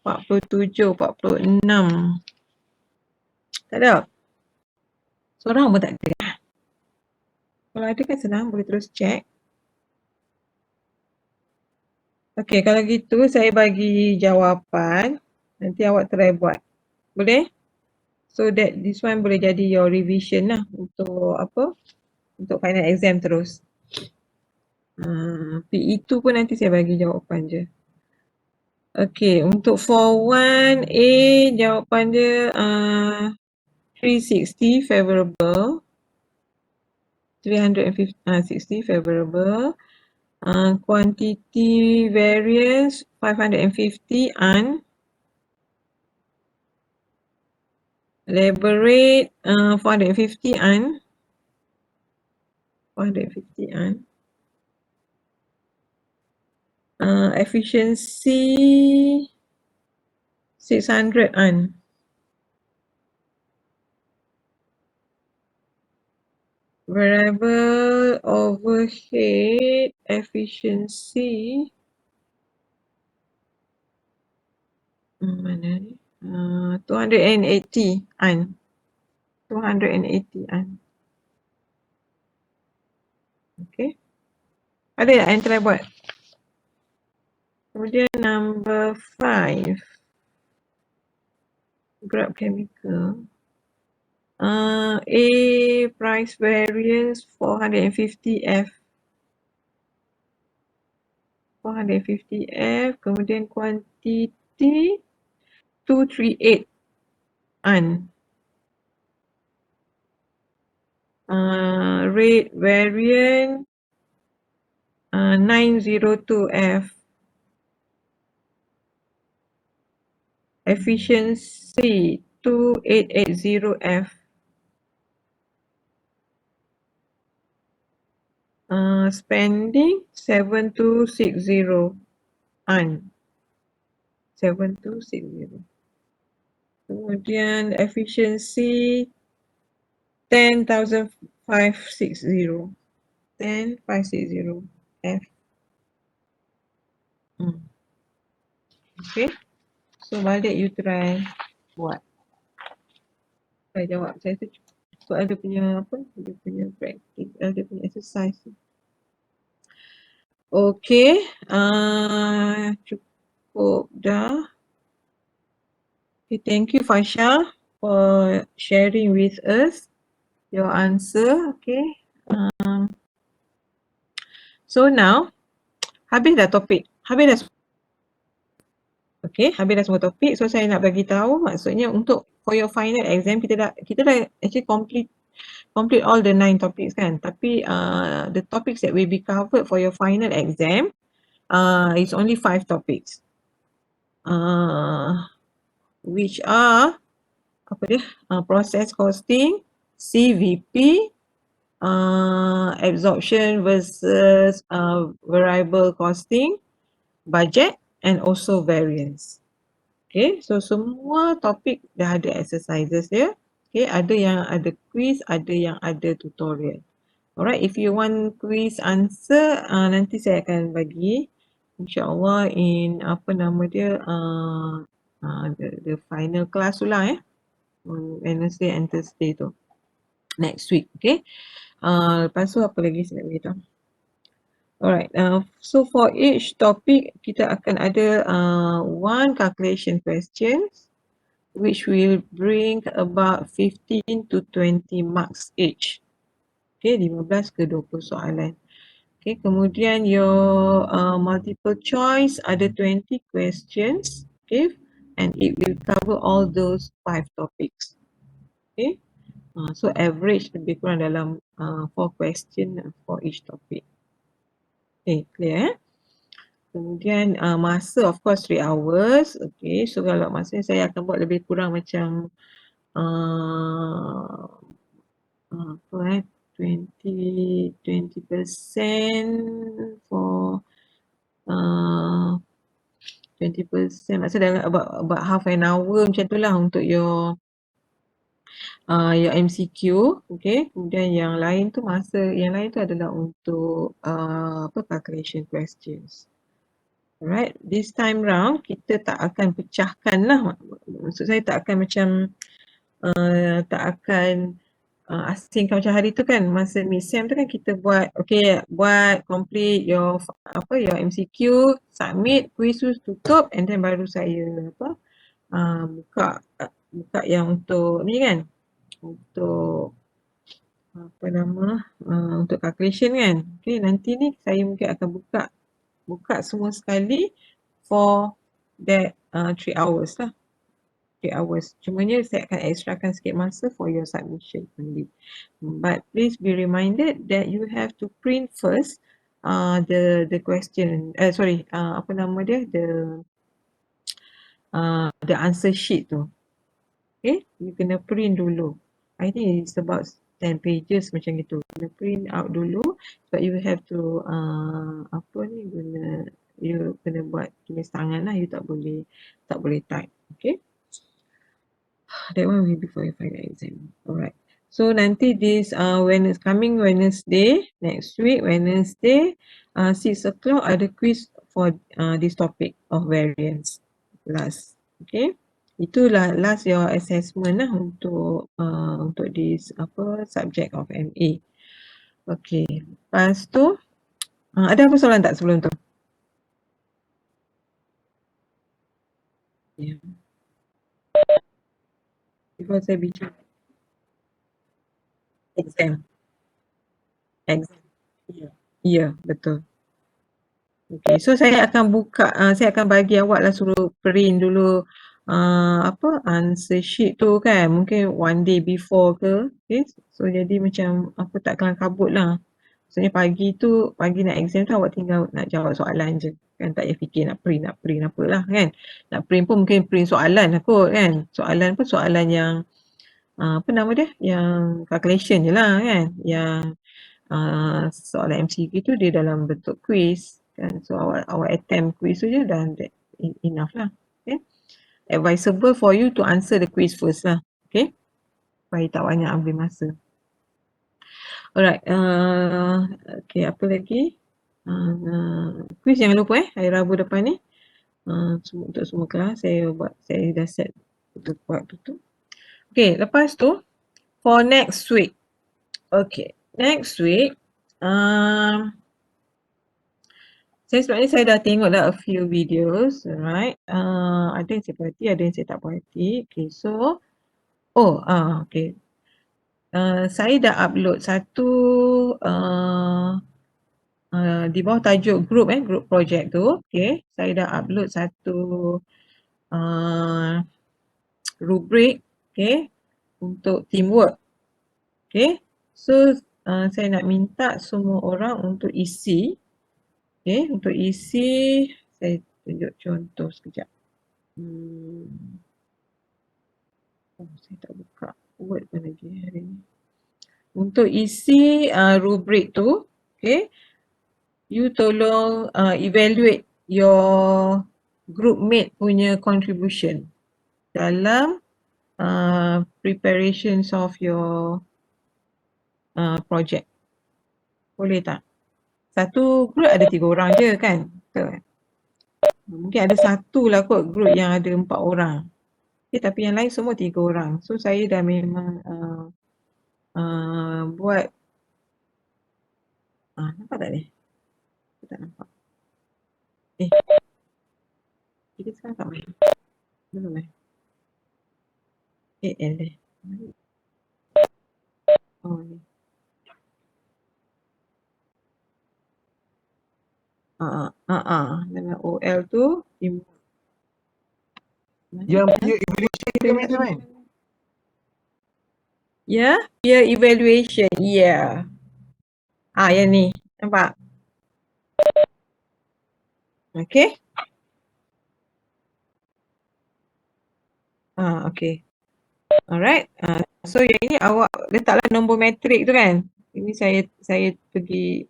47, 46. Tak ada? Seorang pun tak ada. Kalau ada kan senang, boleh terus check. Okay, kalau gitu saya bagi jawapan. Nanti awak try buat. Boleh? So that this one boleh jadi your revision lah untuk apa? Untuk final exam terus. PE2 pun nanti saya bagi jawapan je. Okay, untuk 4-1A jawapan dia 360 favorable. 360 favorable. Quantity variance 550 un. Labor rate 450 un. 450 un. Efficiency 600 un. Variable overhead efficiency mana ni? 280 un. 280 un. Okay. Ada tak yang try buat? Kemudian number 5. Grab chemical. A price variance 450F. 450F. Kemudian quantity 238 un. Rate variant 902F. Efficiency 2880F. Spending 7260 un. 7260. Kemudian efficiency 10,560. 10,560 F. Okay. So balik you try buat. Saya jawab. Saya tu So ada punya apa? Dia punya practice, ada punya exercise. Okay, cukup dah. Okay, thank you Fasha for sharing with us your answer. Okay. So now, habis dah topik. Habis dah. Okay, habis dah semua topik. So saya nak bagi tahu maksudnya untuk for your final exam kita dah actually complete all the 9 topics kan. Tapi the topics that will be covered for your final exam is only 5 topics. Which are process costing, CVP, absorption versus variable costing, budget and also variance. Okay, so semua topik dah ada exercises dia. Okay, ada yang ada quiz, ada yang ada tutorial. Alright, if you want quiz answer, nanti saya akan bagi insyaAllah in apa nama dia, the final class tu lah on Wednesday and Thursday tu. Next week, okay. Lepas tu apa lagi saya nak beritahu? Alright, so for each topic kita akan ada one calculation questions which will bring about 15 to 20 marks each. Okay, 15 ke 20 soalan. Okay, kemudian your multiple choice ada 20 questions. Okay, and it will cover all those 5 topics. Okay, so average lebih kurang dalam 4 question for each topic. Okay, clear? Kemudian masa of course 3 hours. Okay, so kalau masa saya akan buat lebih kurang macam 20% for 20%, maksudnya dalam about half an hour macam tu lah untuk your MCQ. Okay, kemudian yang lain tu adalah untuk calculation questions. Alright, this time round kita tak akan pecahkan lah, maksud saya tak akan macam tak akan asingkan macam hari tu kan, masa mid-sem tu kan kita buat complete your MCQ, submit, quiz tutup and then baru saya buka yang untuk ni kan, untuk untuk calculation kan. Okay, nanti ni saya mungkin akan buka semua sekali for that 3 hours lah. 3 hours. Cumanya saya akan extrakan sikit masa for your submission only. But please be reminded that you have to print first the question, the answer sheet tu. Okay, you kena print dulu. I think it's about 10 pages macam gitu. Kena print out dulu, but you have to you kena buat tulis tangan lah, you tak boleh type. Okay, that one will be for your final exam. Alright, so nanti this coming Wednesday, next week Wednesday 6 o'clock ada quiz for this topic of variance last. Okay, itulah last your assessment lah untuk this subject of MA. Okay, lepas tu ada apa soalan tak sebelum tu? Yeah. Before saya bicara exam. Ya, betul. Okay, so saya akan saya akan bagi awak lah, suruh print dulu answer sheet tu kan, mungkin one day before ke. Okay, so jadi macam tak kelang kabut lah. Maksudnya pagi nak exam tu awak tinggal nak jawab soalan je kan, tak payah fikir nak print apalah kan. Nak print pun mungkin print soalan lah kot kan, soalan yang yang calculation je lah kan, yang soalan MCQ tu dia dalam bentuk quiz kan, so awak attempt quiz tu je dah enough lah. Okay, advisable for you to answer the quiz first lah. Okay, supaya tak banyak ambil masa. Alright, okay, apa lagi? Quiz jangan lupa hari Rabu depan ni. Untuk semua kelas saya dah set untuk waktu tu. Okay, lepas tu for next week. Okay, next week, saya sebenarnya saya dah tengok dah a few videos, alright. Ada yang saya puas hati, ada yang saya tak puas hati. Okay, so, okay. Saya dah upload satu di bawah tajuk group project tu. Okay, saya dah upload satu rubrik, okay, untuk teamwork. Okay, so saya nak minta semua orang untuk isi. Okay, untuk isi, saya tunjuk contoh sekejap. Saya tak buka Word pun lagi hari ni. Untuk isi rubrik tu, okay, you tolong evaluate your group mate punya contribution dalam preparations of your project. Boleh tak? Satu group ada 3 orang je kan? Betul. Mungkin ada satu lah kot group yang ada 4 orang. Okay, tapi yang lain semua 3 orang. So saya dah memang buat nampak tak ni? Saya tak nampak. Kita sekarang tak main. Belum L Oh ni. Dengan OL tu Yang peer evaluation kita main. Ya, peer evaluation. Ya. Yang ni. Nampak? Okay. Okay. Alright. So yang ini awak letaklah nombor metrik tu kan. Ini saya pergi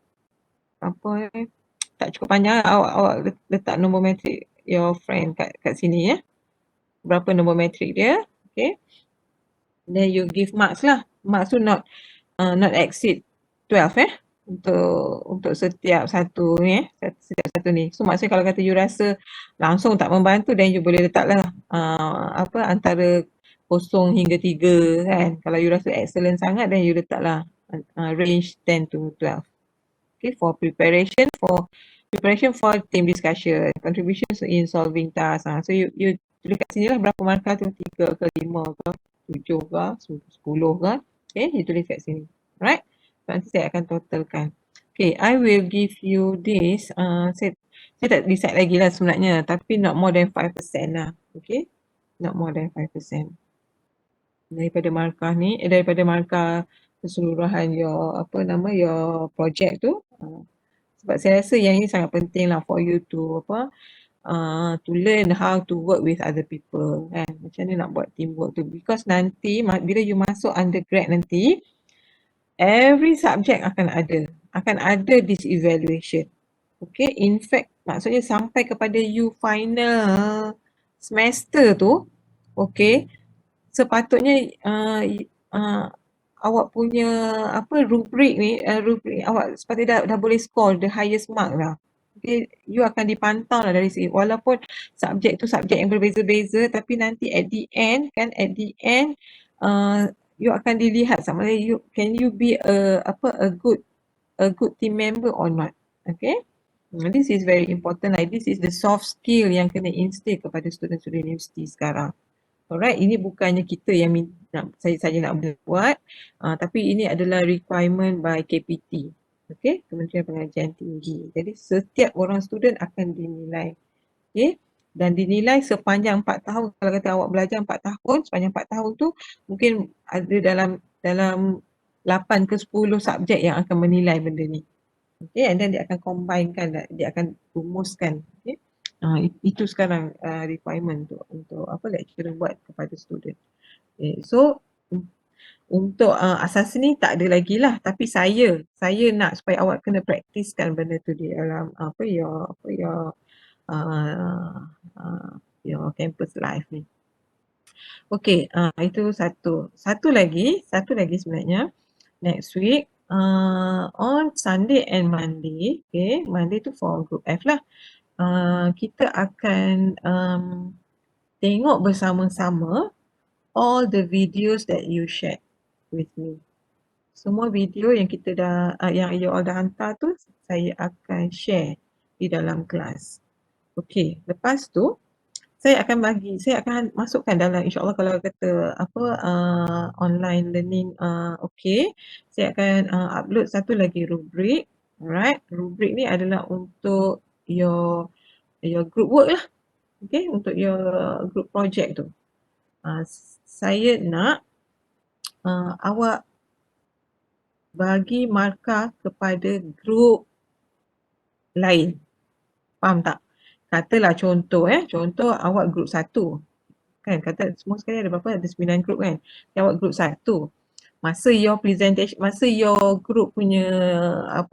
tak cukup panjang. Awak letak nombor metrik your friend kat sini ya. Berapa nombor metrik dia. Okay. Then you give marks lah. Marks tu not exceed 12 untuk setiap satu ni setiap satu ni. So maksudnya kalau kata you rasa langsung tak membantu, then you boleh letaklah antara 0 hingga 3 kan. Kalau you rasa excellent sangat, then you letaklah range 10 to 12. Okay, for preparation for team discussion, contributions in solving tasks. So you tulis kat sini lah berapa markah tu, 3 ke 5 ke 7 ke 10 ke. Okay, you tulis kat sini. Alright, nanti saya akan totalkan. Okay, I will give you this. Saya tak decide lagi lah sebenarnya, tapi not more than 5% lah. Okay, not more than 5% daripada markah ni, daripada markah keseluruhan your project tu. Sebab saya rasa yang ini sangat penting lah for you to to learn how to work with other people kan. Macam mana nak buat teamwork tu, because nanti bila you masuk undergrad nanti, every subject akan ada this evaluation. Okay, in fact maksudnya sampai kepada you final semester tu, okay, sepatutnya awak punya rubrik ni, rubrik awak sepatutnya dah boleh score the highest mark lah. Okay, you akan dipantau lah dari sini, walaupun subjek tu subjek yang berbeza-beza, tapi nanti at the end you akan dilihat sama ada can you be a good team member or not. Okay, this is very important. This is the soft skill yang kena instill kepada student-student universiti sekarang. Alright, ini bukannya kita yang saya saja nak buat, tapi ini adalah requirement by KPT. Okay, Kementerian Pengajian Tinggi. Jadi setiap orang student akan dinilai. Okay, dan dinilai sepanjang 4 tahun. Kalau kata awak belajar 4 tahun, sepanjang 4 tahun tu mungkin ada dalam 8 ke 10 subjek yang akan menilai benda ni. Okay, and then dia akan combinekan, dia akan rumuskan. Okay. Itu sekarang requirement untuk lecturer buat kepada student. Okay, so untuk asas ni tak ada lagi lah, tapi saya nak supaya awak kena praktiskan benda tu di dalam your campus life ni. Okay, itu satu lagi sebenarnya next week on Sunday and Monday. Okay, Monday tu for group F lah. Kita akan tengok bersama-sama all the videos that you share. with me. Semua video yang kita dah yang you all dah hantar tu saya akan share di dalam kelas. Okey, lepas tu saya akan masukkan dalam, insya-Allah kalau kata online learning okey, saya akan upload satu lagi rubrik. Alright, rubrik ni adalah untuk your group work lah. Okey, untuk your group project tu. Saya nak awak bagi markah kepada grup lain. Faham tak? Katalah contoh awak grup 1. Kan, kata semua sekali ada berapa? Ada 9 grup kan? Awak grup 1. Masa your presentation, masa your group punya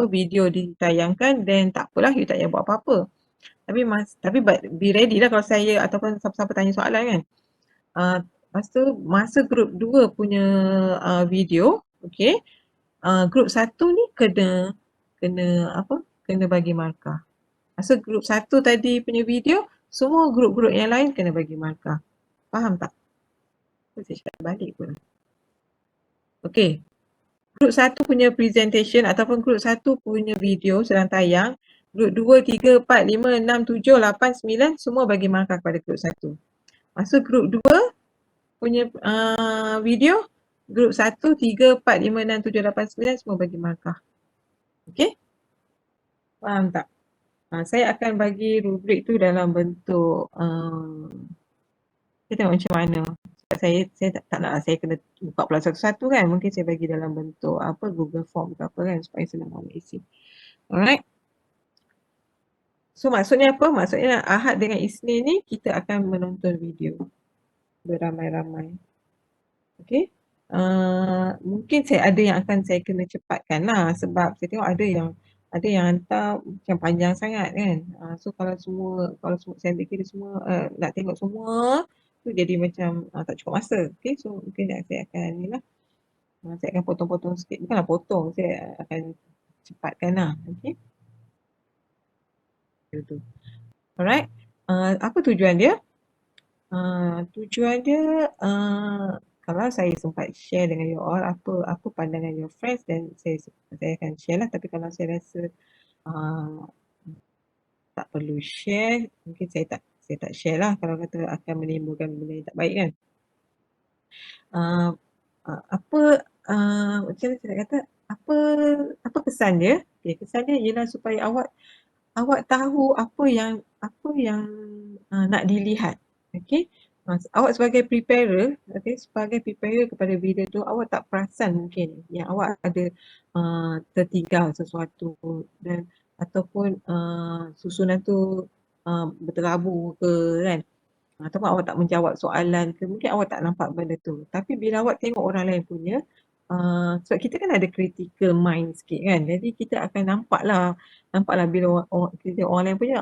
video ditayangkan, then tak apalah, you tak payah buat apa-apa. Tapi be ready lah kalau saya ataupun siapa-siapa tanya soalan kan. Lepas tu masa grup 2 punya video, okey, grup 1 ni kena bagi markah. Masa grup 1 tadi punya video, semua grup-grup yang lain kena bagi markah. Faham tak? Saya cakap balik pun. Okey. Grup 1 punya presentation ataupun grup 1 punya video sedang tayang, grup 2, 3, 4, 5, 6, 7, 8, 9 semua bagi markah kepada grup 1. Masa grup 2 punya video, grup 1, 3, 4, 5, 6, 7, 8, 9 semua bagi markah. Okey? Faham tak? Saya akan bagi rubrik tu dalam bentuk kita tengok macam mana. Sebab saya tak nak saya kena buka pula satu-satu kan. Mungkin saya bagi dalam bentuk Google Form ke apa kan, supaya senang awak isi. Alright. So maksudnya apa? Maksudnya Ahad dengan Isnin ni kita akan menonton video beramai-ramai. Okey. Mungkin ada yang akan saya kena cepatkan lah, sebab saya tengok ada yang hantar macam panjang sangat kan. So kalau saya kira semua nak tengok semua tu jadi macam tak cukup masa. Okay, so mungkin saya akan saya akan potong-potong sikit. Bukanlah potong, saya akan cepatkan lah. Okay. Alright. Apa tujuan dia? Tujuan dia kalau saya sempat share dengan you all apa pandangan your friends, dan saya akan share lah. Tapi kalau saya rasa tak perlu share, mungkin saya tak share lah kalau kata akan menimbulkan benda yang tak baik kan. Macam mana saya nak kata, apa kesan dia? Okay, kesan dia ialah supaya awak tahu apa yang nak dilihat. Okay. Awak sebagai preparer, kepada video tu, awak tak perasan mungkin yang awak ada tertinggal sesuatu, dan ataupun susunan tu berterabur ke kan, ataupun awak tak menjawab soalan ke, mungkin awak tak nampak benda tu. Tapi bila awak tengok orang lain punya, sebab kita kan ada critical mind sikit kan, jadi kita akan nampaklah bila kita tengok orang lain punya,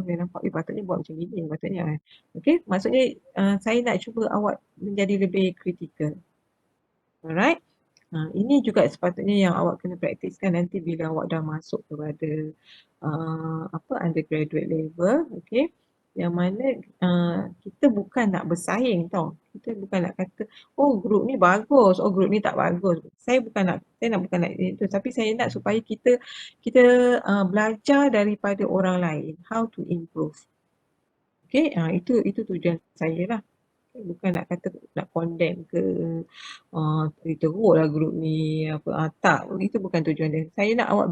dia nampak patutnya buat macam ni, patutnya kan. Okay, maksudnya saya nak cuba awak menjadi lebih critical. Alright. Ini juga sepatutnya yang awak kena praktiskan nanti bila awak dah masuk kepada undergraduate level. Okay. Yang mana kita bukan nak bersaing tau. Kita bukan nak kata, oh grup ni bagus, oh grup ni tak bagus. Saya bukan nak itu, tapi saya nak supaya kita belajar daripada orang lain, how to improve. Okay, itu tujuan saya lah. Bukan nak kata nak condemn ke teruk lah grup ni tak, itu bukan tujuan dia. Saya nak awak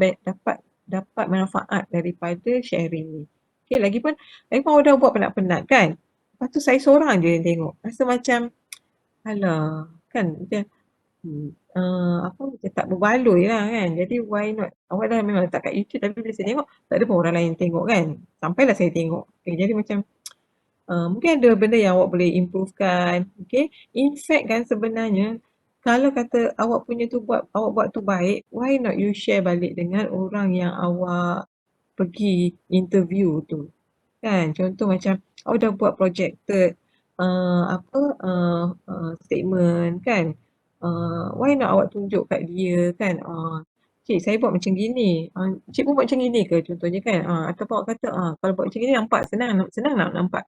dapat manfaat daripada sharing ni. Okay, lagipun awak dah buat penat-penat kan, lepas tu saya seorang je yang tengok, rasa macam alah kan, macam macam tak berbaloi lah kan. Jadi why not, awak dah memang letak kat YouTube, tapi bila saya tengok tak ada pun orang lain tengok kan, sampailah saya tengok. Okay, jadi macam mungkin ada benda yang awak boleh improvekan. Okay. In fact kan sebenarnya, kalau kata awak punya tu awak buat tu baik, why not you share balik dengan orang yang awak pergi interview tu. Kan, contoh macam awak dah buat projected statement kan. Why not awak tunjuk kat dia kan, cik saya buat macam gini. Cik pun buat macam gini ke contohnya kan? Atau awak kata kalau buat macam gini nampak senang nak nampak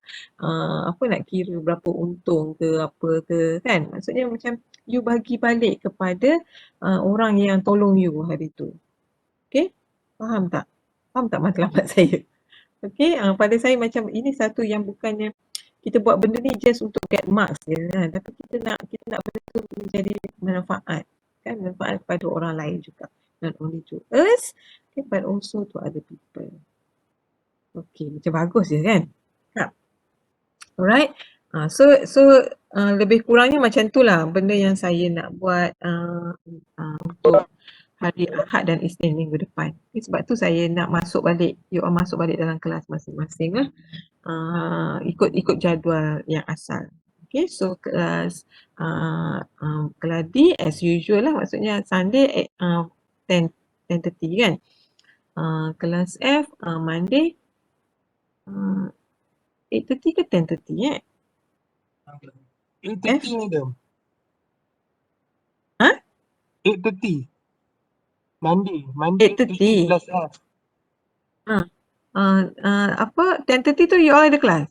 apa nak kira berapa untung ke apa ke kan? Maksudnya macam you bagi balik kepada orang yang tolong you hari tu. Okay? Faham tak? Faham tak matlamat saya? Okay? Pada saya macam ini satu yang bukannya kita buat benda ni just untuk get marks je kan? Tapi kita nak benda tu menjadi manfaat kan? Manfaat kepada orang lain juga. Not only to us, okay, but also to other people. Okay, macam bagus je kan? Alright. So lebih kurangnya macam tu lah benda yang saya nak buat untuk hari Ahad dan Isnin minggu depan. Okay, sebab tu saya nak masuk balik, you all masuk balik dalam kelas masing-masing lah. Ikut jadual yang asal. Okay, so kelas Keladi as usual lah, maksudnya Sunday 10:30 kan. Kelas F Monday 8:30 ke 10:30 8:30 madam. Ha? 8:30. Monday 8:30. kelas F. Apa 10:30 tu you all ada kelas?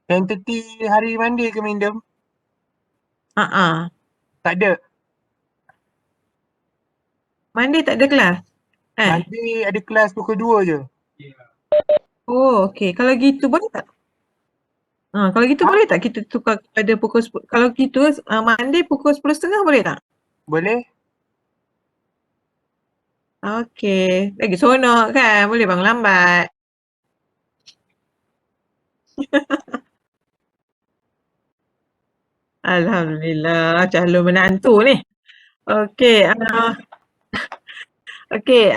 10:30 hari Monday ke madam? Tak ada. Monday tak ada kelas? Monday ada kelas pukul 2 je. Oh, okey. Kalau gitu boleh tak? Kalau gitu boleh tak kita tukar kepada pukul 10? Kalau gitu Monday pukul 10.30 boleh tak? Boleh? Okey. Lagi seronok kan? Boleh bangun lambat. Alhamdulillah, calon menantu ni. Okey. Okey.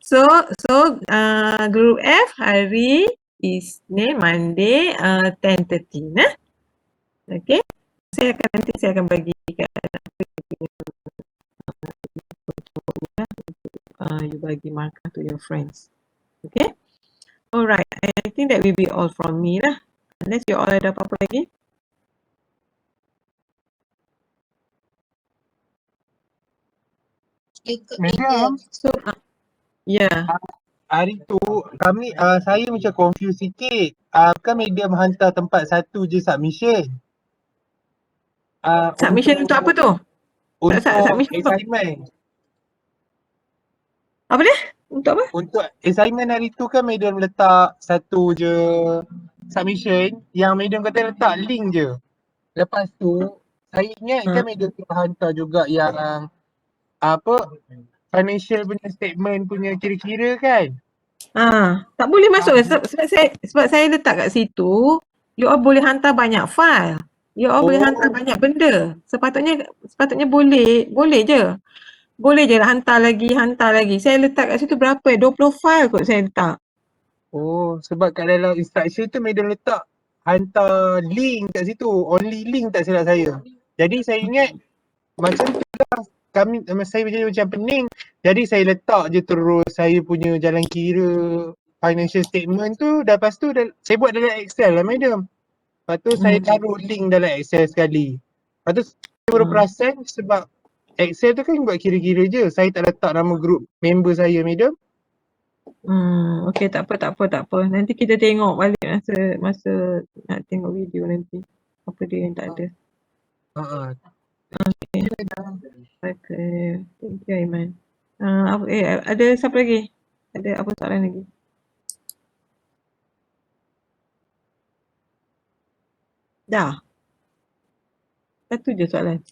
So group F hari Isnin, Monday 10:30 nah. Okey. Nanti saya akan bagikan you bagi markah to your friends. Okay. Alright. I think that will be all from me lah. Unless you all ada apa-apa lagi. Madam, So yeah. hari tu kami saya macam confused sikit. Kan medium hantar tempat satu je submission. Submission untuk apa tu? Untuk submission apa? assignment. Apa dia? Untuk apa? Untuk assignment hari tu kan medium letak satu je submission, yang medium kata letak link je. Lepas tu saya ingat kan medium tu hantar juga yang apa financial punya statement punya kira-kira kan. Tak boleh masuk sebab saya letak kat situ, you all boleh hantar banyak file. You all boleh hantar banyak benda. Sepatutnya boleh je. Boleh je hantar lagi. Saya letak kat situ berapa? 20 file kot saya letak. Oh, sebab kat dalam instruction tu medium letak hantar link kat situ. Only link tak silap saya. Jadi saya ingat macam tu lah. Saya macam pening. Jadi saya letak je terus saya punya jalan kira financial statement tu. Lepas tu saya buat dalam Excel lah madam. Lepas tu saya taruh link dalam Excel sekali. Lepas tu saya baru perasan sebab Excel tu kan buat kira-kira je. Saya tak letak nama group member saya madam. Okey, tak apa. Nanti kita tengok balik masa nak tengok video nanti. Apa dia yang tak ada. Okay. Thank you Aiman. Ada siapa lagi? Ada apa soalan lagi? Dah. Satu je soalan.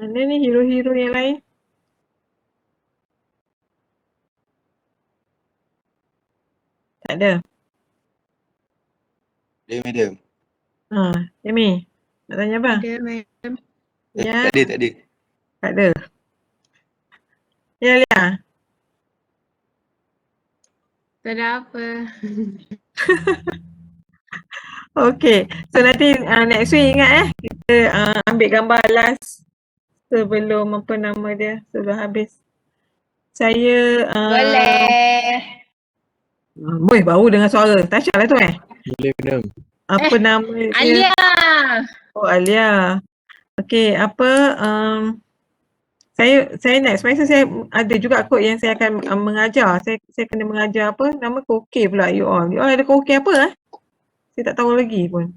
Mana ni hero-hero yang lain? Tak ada. Ada madam. Yami, nak tanya apa? Ada madam. Ya. Tak ada. Tak ada. Ya, Lia. Tak ada apa. Okay. So nanti next week ingat kita ambil gambar last sebelum apa nama dia, sebelum habis. Saya Boleh. Boy, baru dengar suara. Tasha lah tu Boleh madam. Apa nama dia? Alia. Oh, Alia. Okey, saya next semester saya ada juga kot yang saya akan mengajar. Saya kena mengajar apa? Nama Kokey pula you all. You all ada Kokey apa? Saya tak tahu lagi pun.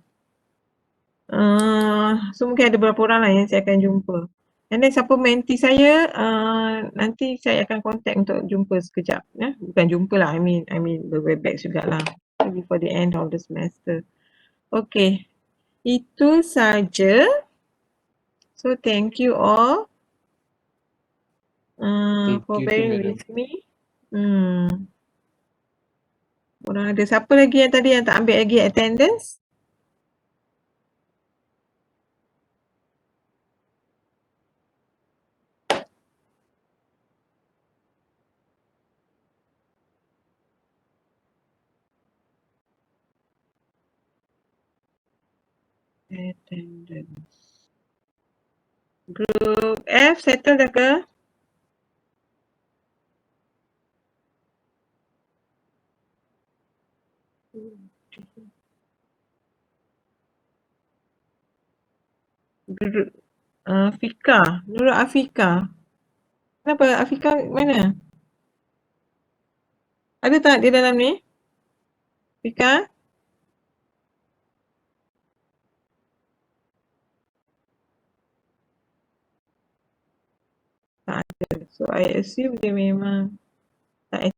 So mungkin ada beberapa orang lah yang saya akan jumpa. And then siapa mentee saya, nanti saya akan contact untuk jumpa sekejap. Bukan jumpa lah, I mean berwebex jugalah. Before the end of the semester. Okay. Itu saja. So thank you all Thank for you too, bearing madam. with me. Orang ada siapa lagi yang tadi yang tak ambil lagi attendance? Attendance. Group F settle dah ke? Group Fika, Nurul Afika. Kenapa Afika mana? Ada tak di dalam ni? Fika? Tak ada. So I assume dia memang tak